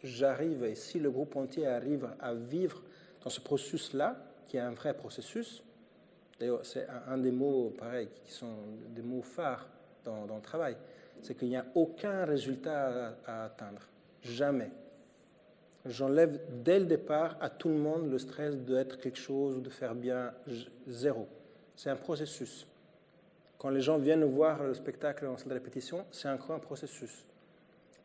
j'arrive, et si le groupe entier arrive à vivre dans ce processus-là, qui est un vrai processus, d'ailleurs, c'est un des mots, pareil, qui sont des mots phares dans le travail, c'est qu'il n'y a aucun résultat à atteindre. Jamais. J'enlève dès le départ à tout le monde le stress d'être quelque chose, de faire bien, zéro. C'est un processus. Quand les gens viennent voir le spectacle en salle de répétition, c'est encore un processus.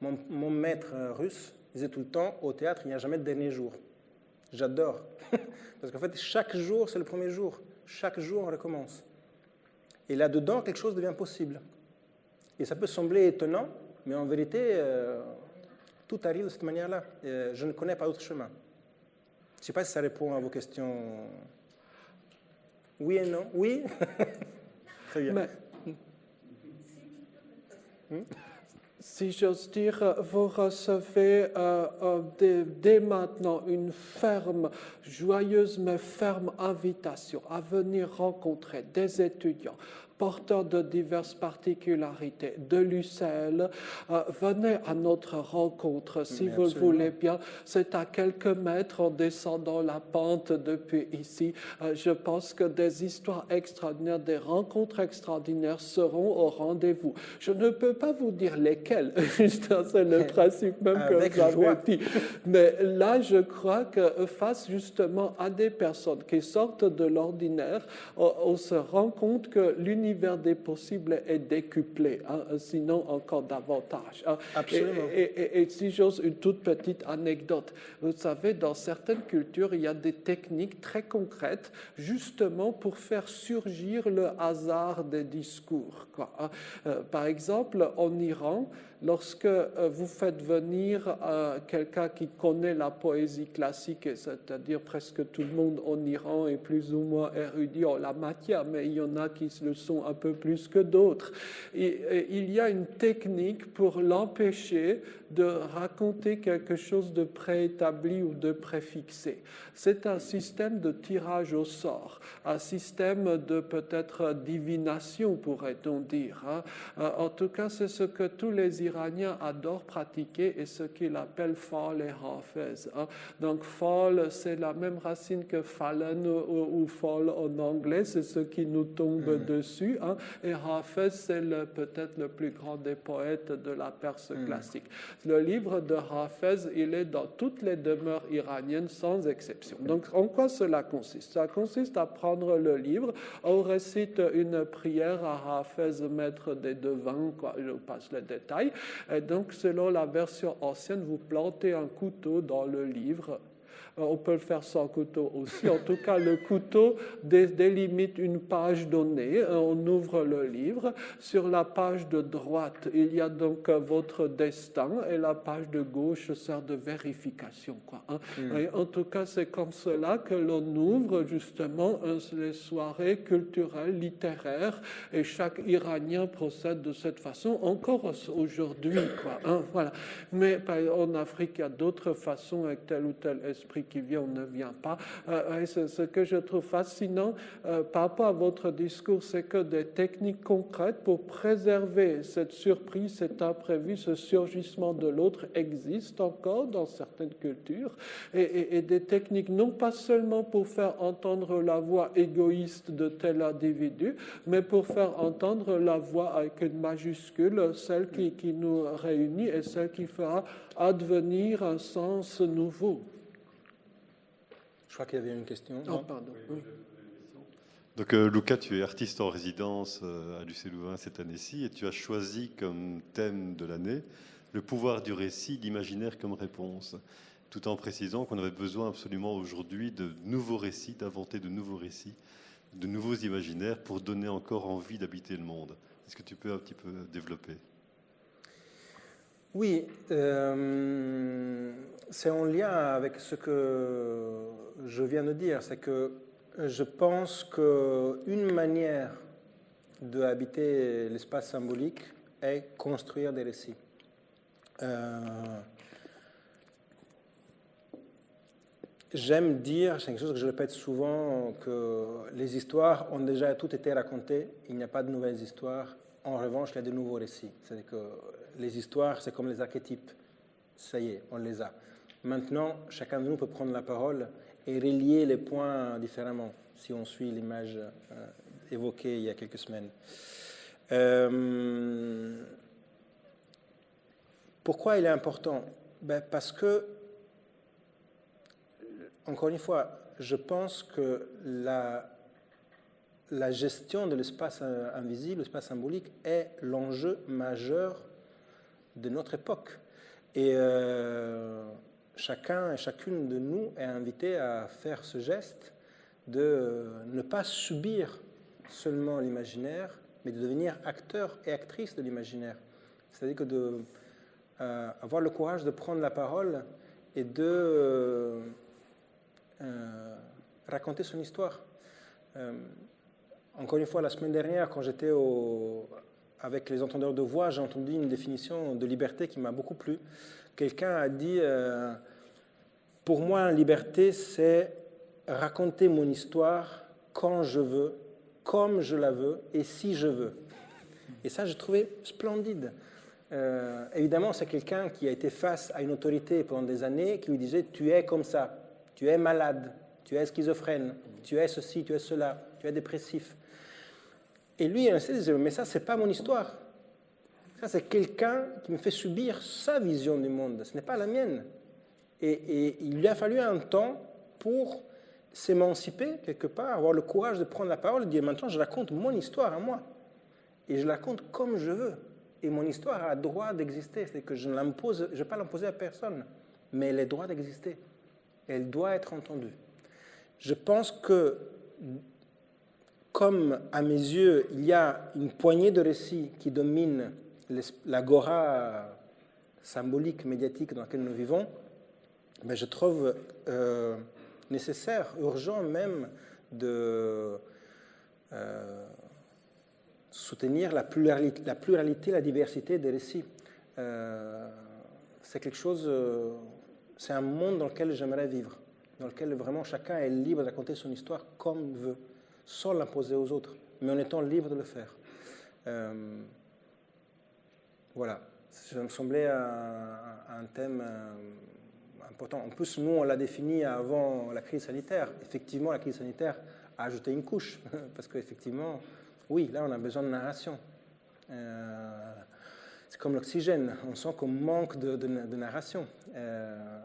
Mon maître russe disait tout le temps, au théâtre, il n'y a jamais de dernier jour. J'adore. Parce qu'en fait, chaque jour, c'est le premier jour. Chaque jour, on recommence. Et là-dedans, quelque chose devient possible. Et ça peut sembler étonnant, mais en vérité, tout arrive de cette manière-là. Je ne connais pas d'autre chemin. Je ne sais pas si ça répond à vos questions. Oui et non. Oui. Très bien. Mais, si j'ose dire, vous recevez dès maintenant une ferme, joyeuse mais ferme invitation à venir rencontrer des étudiants porteurs de diverses particularités de l'UCL. Venez à notre rencontre, si vous le voulez bien. C'est à quelques mètres en descendant la pente depuis ici. Je pense que des histoires extraordinaires, des rencontres extraordinaires seront au rendez-vous. Je ne peux pas vous dire lesquelles, c'est le principe même que vous avez dit. Mais là, je crois que face justement à des personnes qui sortent de l'ordinaire, on se rend compte que l'univers des possibles est décuplé, hein, sinon encore davantage. Hein. Absolument. Et si j'ose une toute petite anecdote, vous savez, dans certaines cultures, il y a des techniques très concrètes justement pour faire surgir le hasard des discours, quoi, hein. Par exemple, en Iran, lorsque vous faites venir quelqu'un qui connaît la poésie classique, c'est-à-dire presque tout le monde en Iran est plus ou moins érudit en la matière, mais il y en a qui le sont un peu plus que d'autres. Et il y a une technique pour l'empêcher de raconter quelque chose de préétabli ou de préfixé. C'est un système de tirage au sort, un système de peut-être divination, pourrait-on dire, hein. En tout cas, c'est ce que tous les Iraniens adorent pratiquer et ce qu'ils appellent fal et hafez, hein. Donc fal, c'est la même racine que fallen ou fall en anglais, c'est ce qui nous tombe dessus, hein. Et hafez, c'est peut-être le plus grand des poètes de la Perse classique. Le livre de Hafez, il est dans toutes les demeures iraniennes sans exception. Donc, en quoi cela consiste? Ça consiste à prendre le livre, on récite une prière à Hafez, maître des devins, quoi, je passe les détails, et donc, selon la version ancienne, vous plantez un couteau dans le livre. On peut le faire sans couteau aussi. En tout cas, le couteau délimite une page donnée. On ouvre le livre. Sur la page de droite, il y a donc votre destin et la page de gauche sert de vérification, quoi, hein. Et en tout cas, c'est comme cela que l'on ouvre justement les soirées culturelles, littéraires, et chaque Iranien procède de cette façon encore aujourd'hui, quoi, hein, voilà. Mais en Afrique, il y a d'autres façons avec tel ou tel esprit qui vient ou ne vient pas. Ce que je trouve fascinant par rapport à votre discours, c'est que des techniques concrètes pour préserver cette surprise, cet imprévu, ce surgissement de l'autre existent encore dans certaines cultures, et des techniques non pas seulement pour faire entendre la voix égoïste de tel individu, mais pour faire entendre la voix avec une majuscule, celle qui nous réunit et celle qui fera advenir un sens nouveau. Je crois qu'il y avait une question. Oh, pardon. Oui. Donc Luca, tu es artiste en résidence à l'UC Louvain cette année-ci et tu as choisi comme thème de l'année le pouvoir du récit, l'imaginaire comme réponse, tout en précisant qu'on avait besoin absolument aujourd'hui de nouveaux récits, d'inventer de nouveaux récits, de nouveaux imaginaires pour donner encore envie d'habiter le monde. Est-ce que tu peux un petit peu développer ? Oui, c'est en lien avec ce que je viens de dire. C'est que je pense qu'une manière de habiter l'espace symbolique est construire des récits. J'aime dire, c'est quelque chose que je répète souvent, que les histoires ont déjà toutes été racontées, il n'y a pas de nouvelles histoires. En revanche, il y a de nouveaux récits. C'est-à-dire que les histoires, c'est comme les archétypes. Ça y est, on les a. Maintenant, chacun de nous peut prendre la parole et relier les points différemment, si on suit l'image évoquée il y a quelques semaines. Pourquoi il est important? Parce que, encore une fois, je pense que la gestion de l'espace invisible, l'espace symbolique, est l'enjeu majeur de notre époque. Et chacun et chacune de nous est invité à faire ce geste de ne pas subir seulement l'imaginaire, mais de devenir acteur et actrice de l'imaginaire. C'est-à-dire que avoir le courage de prendre la parole et de raconter son histoire. Encore une fois, la semaine dernière, quand j'étais avec les entendeurs de voix, j'ai entendu une définition de liberté qui m'a beaucoup plu. Quelqu'un a dit pour moi, la liberté, c'est raconter mon histoire quand je veux, comme je la veux et si je veux. Et ça, j'ai trouvé splendide. Évidemment, c'est quelqu'un qui a été face à une autorité pendant des années qui lui disait « tu es comme ça, tu es malade, tu es schizophrène, tu es ceci, tu es cela, tu es dépressif ». Et lui, il disait « mais ça, c'est pas mon histoire. Ça, c'est quelqu'un qui me fait subir sa vision du monde, ce n'est pas la mienne. » Et il lui a fallu un temps pour s'émanciper quelque part, avoir le courage de prendre la parole et de dire « maintenant, je raconte mon histoire à moi. Et je la raconte comme je veux. Et mon histoire a le droit d'exister. C'est que je ne vais pas l'imposer à personne, mais elle a le droit d'exister. Elle doit être entendue. » Je pense que, comme à mes yeux, il y a une poignée de récits qui dominent l'agora symbolique, médiatique dans laquelle nous vivons, je trouve nécessaire, urgent même, de soutenir la pluralité, la diversité des récits. C'est quelque chose, c'est un monde dans lequel j'aimerais vivre, dans lequel vraiment chacun est libre de raconter son histoire comme il veut, sans l'imposer aux autres, mais en étant libre de le faire. Voilà, ça me semblait un thème important. En plus, nous, on l'a défini avant la crise sanitaire. Effectivement, la crise sanitaire a ajouté une couche, parce qu'effectivement, oui, là, on a besoin de narration. C'est comme l'oxygène, on sent qu'on manque de narration.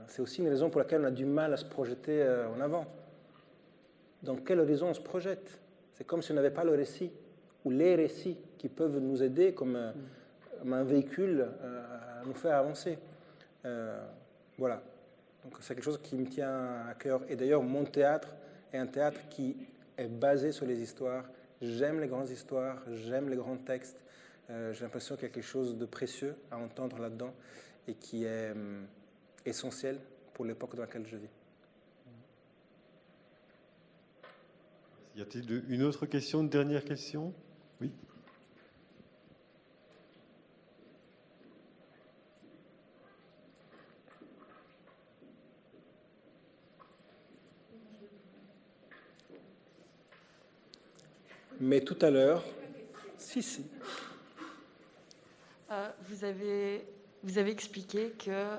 C'est aussi une raison pour laquelle on a du mal à se projeter en avant. Dans quel horizon on se projette? C'est comme si on n'avait pas le récit, ou les récits qui peuvent nous aider comme un véhicule à nous faire avancer. Voilà. Donc c'est quelque chose qui me tient à cœur. Et d'ailleurs, mon théâtre est un théâtre qui est basé sur les histoires. J'aime les grandes histoires, j'aime les grands textes. J'ai l'impression qu'il y a quelque chose de précieux à entendre là-dedans et qui est essentiel pour l'époque dans laquelle je vis. Y a-t-il une autre question, une dernière question? Oui. Mais tout à l'heure, si. Vous avez expliqué que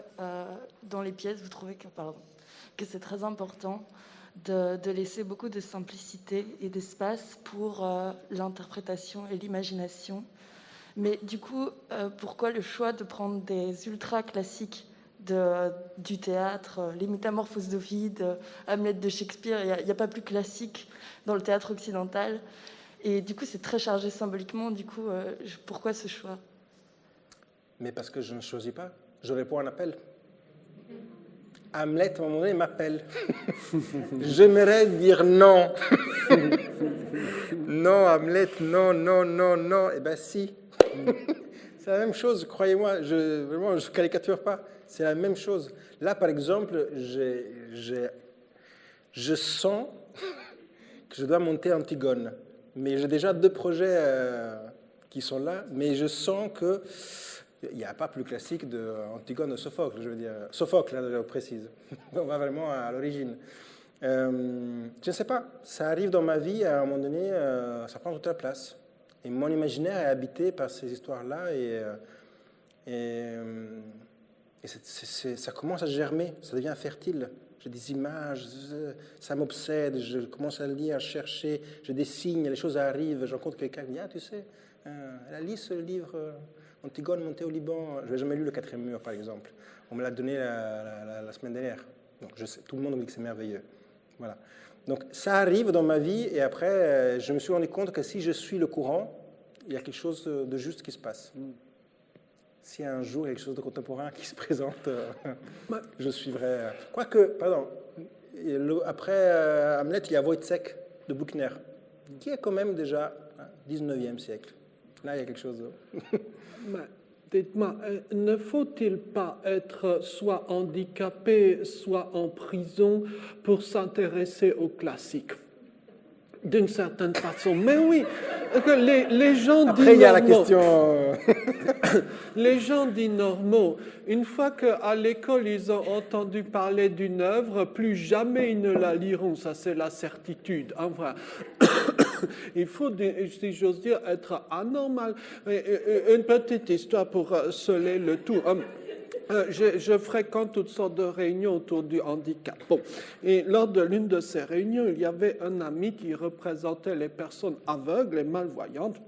dans les pièces, vous trouvez que c'est très important de laisser beaucoup de simplicité et d'espace pour l'interprétation et l'imagination. Mais du coup, pourquoi le choix de prendre des ultra classiques du théâtre, les Métamorphoses d'Ovide, Hamlet de Shakespeare? Il n'y a pas plus classique dans le théâtre occidental. Et du coup, c'est très chargé symboliquement. Du coup, pourquoi ce choix? Mais parce que je ne choisis pas. Je réponds à un appel. Hamlet, à un moment donné, m'appelle. J'aimerais dire non. Non, Hamlet, non. Eh bien, si. C'est la même chose, croyez-moi. Vraiment, je ne caricature pas. C'est la même chose. Là, par exemple, je sens que je dois monter Antigone. Mais j'ai déjà 2 projets qui sont là. Mais je sens que Il n'y a pas plus classique d'Antigone de Sophocle, je veux dire. Sophocle, là, je précise. On va vraiment à l'origine. Je ne sais pas, ça arrive dans ma vie, à un moment donné, ça prend toute la place. Et mon imaginaire est habité par ces histoires-là ça commence à germer, ça devient fertile. J'ai des images, ça m'obsède, je commence à lire, à chercher, j'ai des signes, les choses arrivent, je rencontre quelqu'un qui me dit « Ah, tu sais, elle a lu ce livre Antigone montée au Liban ». Je n'ai jamais lu Le Quatrième Mur, par exemple. On me l'a donné la semaine dernière. Donc, je sais, tout le monde me dit que c'est merveilleux. Voilà. Donc, ça arrive dans ma vie, et après, je me suis rendu compte que si je suis le courant, il y a quelque chose de juste qui se passe. Si un jour il y a quelque chose de contemporain qui se présente, je suivrai. Quoique, pardon, après Hamlet, il y a Woyzeck de Buchner, qui est quand même déjà 19e siècle. Là, il y a quelque chose. Dites-moi, ne faut-il pas être soit handicapé, soit en prison pour s'intéresser aux classiques ? D'une certaine façon. Mais oui, les gens après, dits il y a la normaux, question. les gens dits normaux, une fois qu'à l'école ils ont entendu parler d'une œuvre, plus jamais ils ne la liront. Ça, c'est la certitude. Enfin, il faut, si j'ose dire, être anormal. Une petite histoire pour sceller le tout. Je fréquente toutes sortes de réunions autour du handicap. Bon. Et lors de l'une de ces réunions, il y avait un ami qui représentait les personnes aveugles et malvoyantes.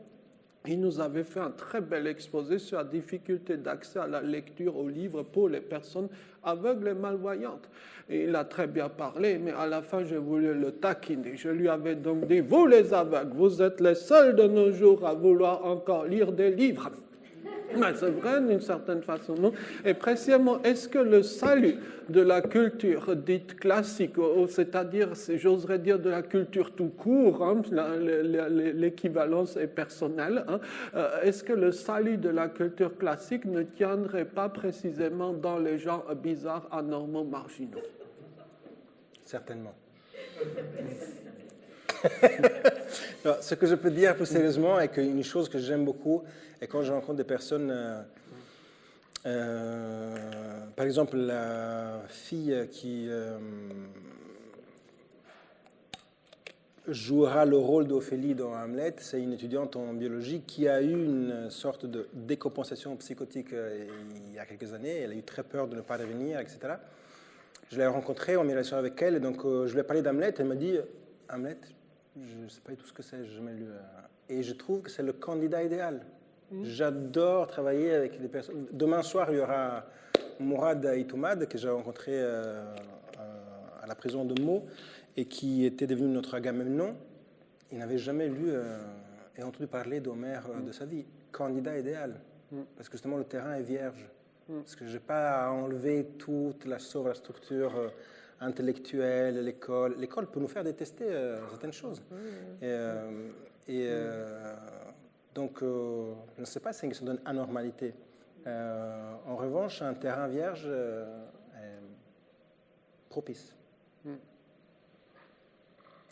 Il nous avait fait un très bel exposé sur la difficulté d'accès à la lecture aux livres pour les personnes aveugles et malvoyantes. Et il a très bien parlé, mais à la fin, j'ai voulu le taquiner. Je lui avais donc dit, vous les aveugles, vous êtes les seuls de nos jours à vouloir encore lire des livres. Mais c'est vrai d'une certaine façon, non? Et précisément, est-ce que le salut de la culture dite classique, c'est-à-dire, j'oserais dire de la culture tout court, hein, l'équivalence est personnelle, hein, est-ce que le salut de la culture classique ne tiendrait pas précisément dans les gens bizarres, anormaux, marginaux? Certainement. Alors, ce que je peux dire plus sérieusement est qu'une chose que j'aime beaucoup est quand je rencontre des personnes, par exemple la fille qui jouera le rôle d'Ophélie dans Hamlet, c'est une étudiante en biologie qui a eu une sorte de décompensation psychotique il y a quelques années. Elle a eu très peur de ne pas revenir, etc. Je l'ai rencontrée en relation avec elle, et donc je lui ai parlé d'Hamlet. Elle m'a dit « Hamlet, je ne sais pas du tout ce que c'est, je n'ai jamais lu. » Et je trouve que c'est le candidat idéal. J'adore travailler avec des personnes. Demain soir, il y aura Mourad Aitoumad, que j'ai rencontré à la prison de Meaux, et qui était devenu notre Agamemnon. Il n'avait jamais lu et entendu parler d'Homère de sa vie. Candidat idéal. Parce que justement, le terrain est vierge. Parce que je n'ai pas à enlever toute la structure intellectuelle, l'école. L'école peut nous faire détester certaines choses. Donc, je ne sais pas si c'est une question d'anormalité. En revanche, un terrain vierge est propice.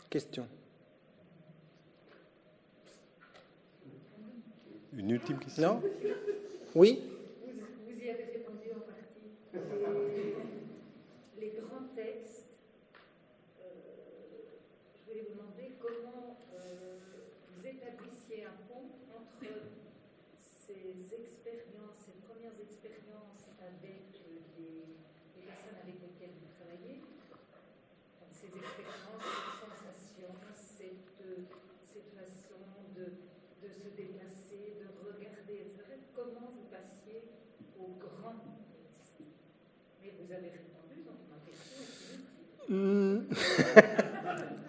Question. Une ultime question? Non? Oui? Vous y avez répondu en partie. Les grands textes, je voulais vous demander comment vous établissiez un pont entre ces expériences, ces premières expériences avec les personnes avec lesquelles vous travaillez, ces expériences, cette sensation, cette façon de se déplacer, de regarder, etc. Comment vous passiez au grand texte? Mais vous avez répondu, donc ma question est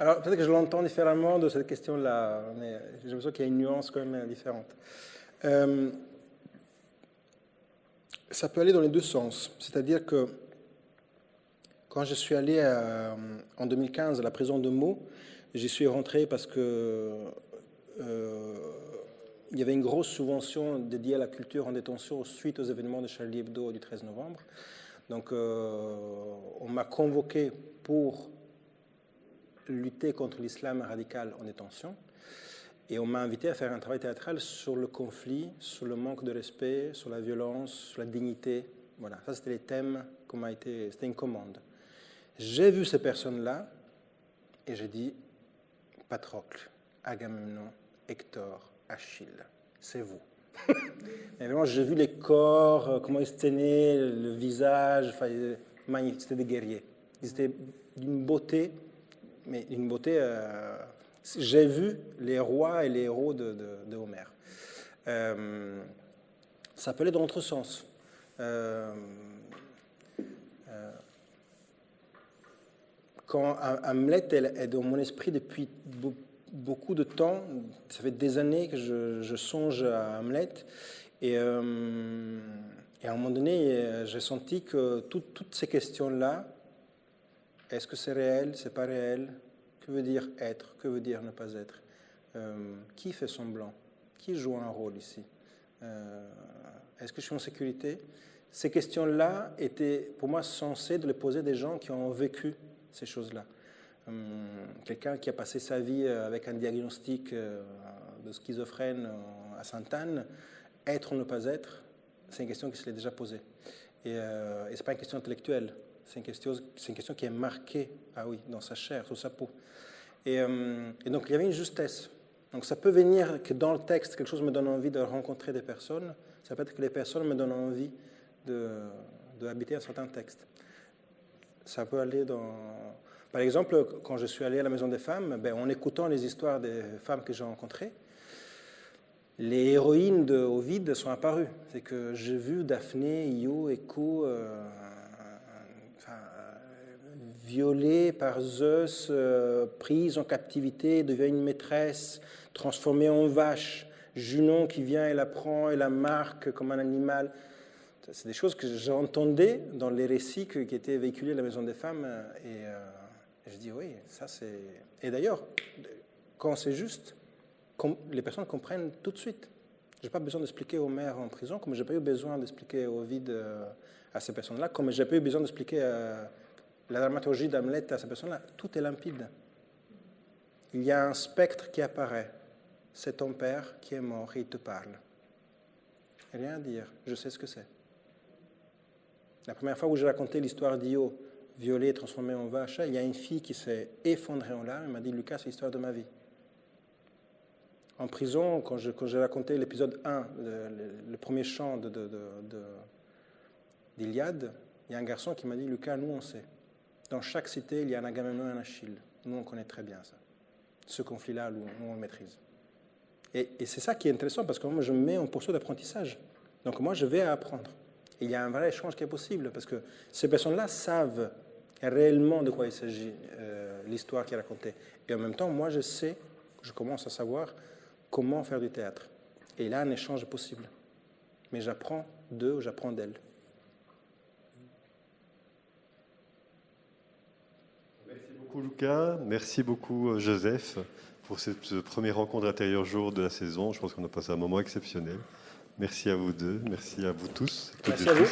Alors, peut-être que je l'entends différemment de cette question-là, mais j'ai l'impression qu'il y a une nuance quand même différente. Ça peut aller dans les deux sens. C'est-à-dire que quand je suis allé en 2015 à la prison de Meaux, j'y suis rentré parce que il y avait une grosse subvention dédiée à la culture en détention suite aux événements de Charlie Hebdo du 13 novembre. Donc, on m'a convoqué pour lutter contre l'islam radical en détention. Et on m'a invité à faire un travail théâtral sur le conflit, sur le manque de respect, sur la violence, sur la dignité. Voilà, ça c'était les thèmes qu'on m'a été... C'était une commande. J'ai vu ces personnes-là et j'ai dit, Patrocle, Agamemnon, Hector, Achille, c'est vous. Et vraiment, j'ai vu les corps, comment ils se tenaient, le visage, enfin, magnifique, c'était des guerriers. Ils étaient d'une beauté, mais une beauté... j'ai vu les rois et les héros de Homère. Ça peut aller dans l'autre sens. Quand Hamlet est dans mon esprit depuis beaucoup de temps, ça fait des années que je songe à Hamlet, et à un moment donné, j'ai senti que toutes ces questions-là, est-ce que c'est réel, c'est pas réel, que veut dire être, que veut dire ne pas être, qui fait semblant, qui joue un rôle ici, est-ce que je suis en sécurité? Ces questions-là étaient pour moi censées de les poser des gens qui ont vécu ces choses-là. Quelqu'un qui a passé sa vie avec un diagnostic de schizophrène à Sainte-Anne, être ou ne pas être, c'est une question qui se l'est déjà posée. Et ce n'est pas une question intellectuelle, c'est une question qui est marquée, ah oui, dans sa chair, sur sa peau. Et donc il y avait une justesse. Donc ça peut venir que dans le texte, quelque chose me donne envie de rencontrer des personnes, ça peut être que les personnes me donnent envie de habiter un certain texte. Ça peut aller dans... Par exemple, quand je suis allé à la Maison des Femmes, en écoutant les histoires des femmes que j'ai rencontrées, les héroïnes de Ovide sont apparues. C'est que j'ai vu Daphné, Io, Écho, violée par Zeus, prise en captivité, devient une maîtresse, transformée en vache, Junon qui vient et la prend et la marque comme un animal. C'est des choses que j'entendais dans les récits qui étaient véhiculés à la Maison des Femmes. Et je dis oui, ça c'est... Et d'ailleurs, quand c'est juste, les personnes comprennent tout de suite. Je n'ai pas besoin d'expliquer Homère en prison, comme je n'ai pas eu besoin d'expliquer Ovide à ces personnes-là, comme je n'ai pas eu besoin d'expliquer la dramaturgie d'Hamlet à ces personnes-là. Tout est limpide. Il y a un spectre qui apparaît. C'est ton père qui est mort et il te parle. Rien à dire, je sais ce que c'est. La première fois où j'ai raconté l'histoire d'Io, violée, transformée en vache, il y a une fille qui s'est effondrée en larmes et m'a dit « Lucas, c'est l'histoire de ma vie ». En prison, quand j'ai raconté l'épisode 1, le premier chant d'Iliade, il y a un garçon qui m'a dit « Lucas, nous on sait. Dans chaque cité, il y a un Agamemnon et un Achille. Nous on connaît très bien ça. Ce conflit-là, nous on le maîtrise. » Et c'est ça qui est intéressant parce que moi je me mets en poursuite d'apprentissage. Donc moi je vais apprendre. Et il y a un vrai échange qui est possible parce que ces personnes-là savent réellement de quoi il s'agit, l'histoire qui est racontée. Et en même temps, moi je commence à savoir comment faire du théâtre. Et là, un échange est possible. Mais j'apprends d'eux, j'apprends d'elles. Merci beaucoup Lucas, merci beaucoup Joseph pour cette première rencontre intérieur jour de la saison. Je pense qu'on a passé un moment exceptionnel. Merci à vous deux, merci à vous tous. Merci à vous.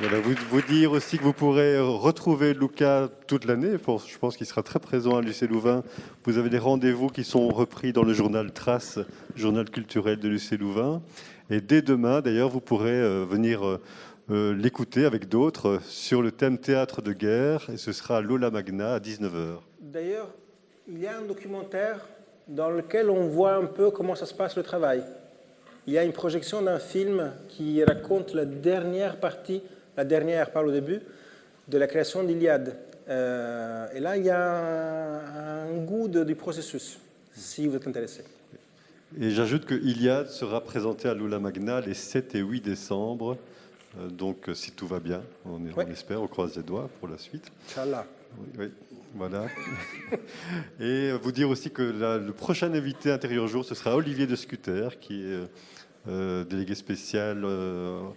Voilà, vous dire aussi que vous pourrez retrouver Lucas toute l'année. Je pense qu'il sera très présent à l'UC-Louvain. Vous avez des rendez-vous qui sont repris dans le journal Trace, journal culturel de l'UC-Louvain. Et dès demain, d'ailleurs, vous pourrez venir l'écouter avec d'autres sur le thème théâtre de guerre. Et ce sera à l'Aula Magna à 19h. D'ailleurs, il y a un documentaire dans lequel on voit un peu comment ça se passe le travail. Il y a une projection d'un film qui raconte la dernière partie, la dernière par le début, de la création d'Iliade. Et là, il y a un goût du processus, si vous êtes intéressé. Et j'ajoute que Iliade sera présenté à l'Aula Magna les 7 et 8 décembre. Donc, si tout va bien, on espère, on croise les doigts pour la suite. Inch'Allah. Oui, voilà. Et vous dire aussi que le prochain invité intérieur jour, ce sera Olivier de Scuter, qui est délégué spécial,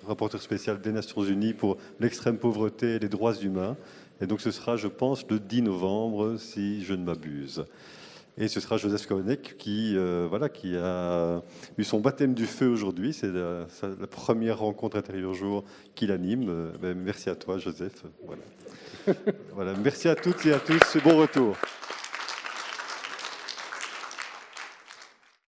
rapporteur spécial des Nations Unies pour l'extrême pauvreté et les droits humains. Et donc ce sera, je pense, le 10 novembre, si je ne m'abuse. Et ce sera Joseph Koenig qui a eu son baptême du feu aujourd'hui. C'est la première rencontre intérieure jour qu'il anime. Merci à toi, Joseph. Voilà. Voilà. Merci à toutes et à tous. Bon retour.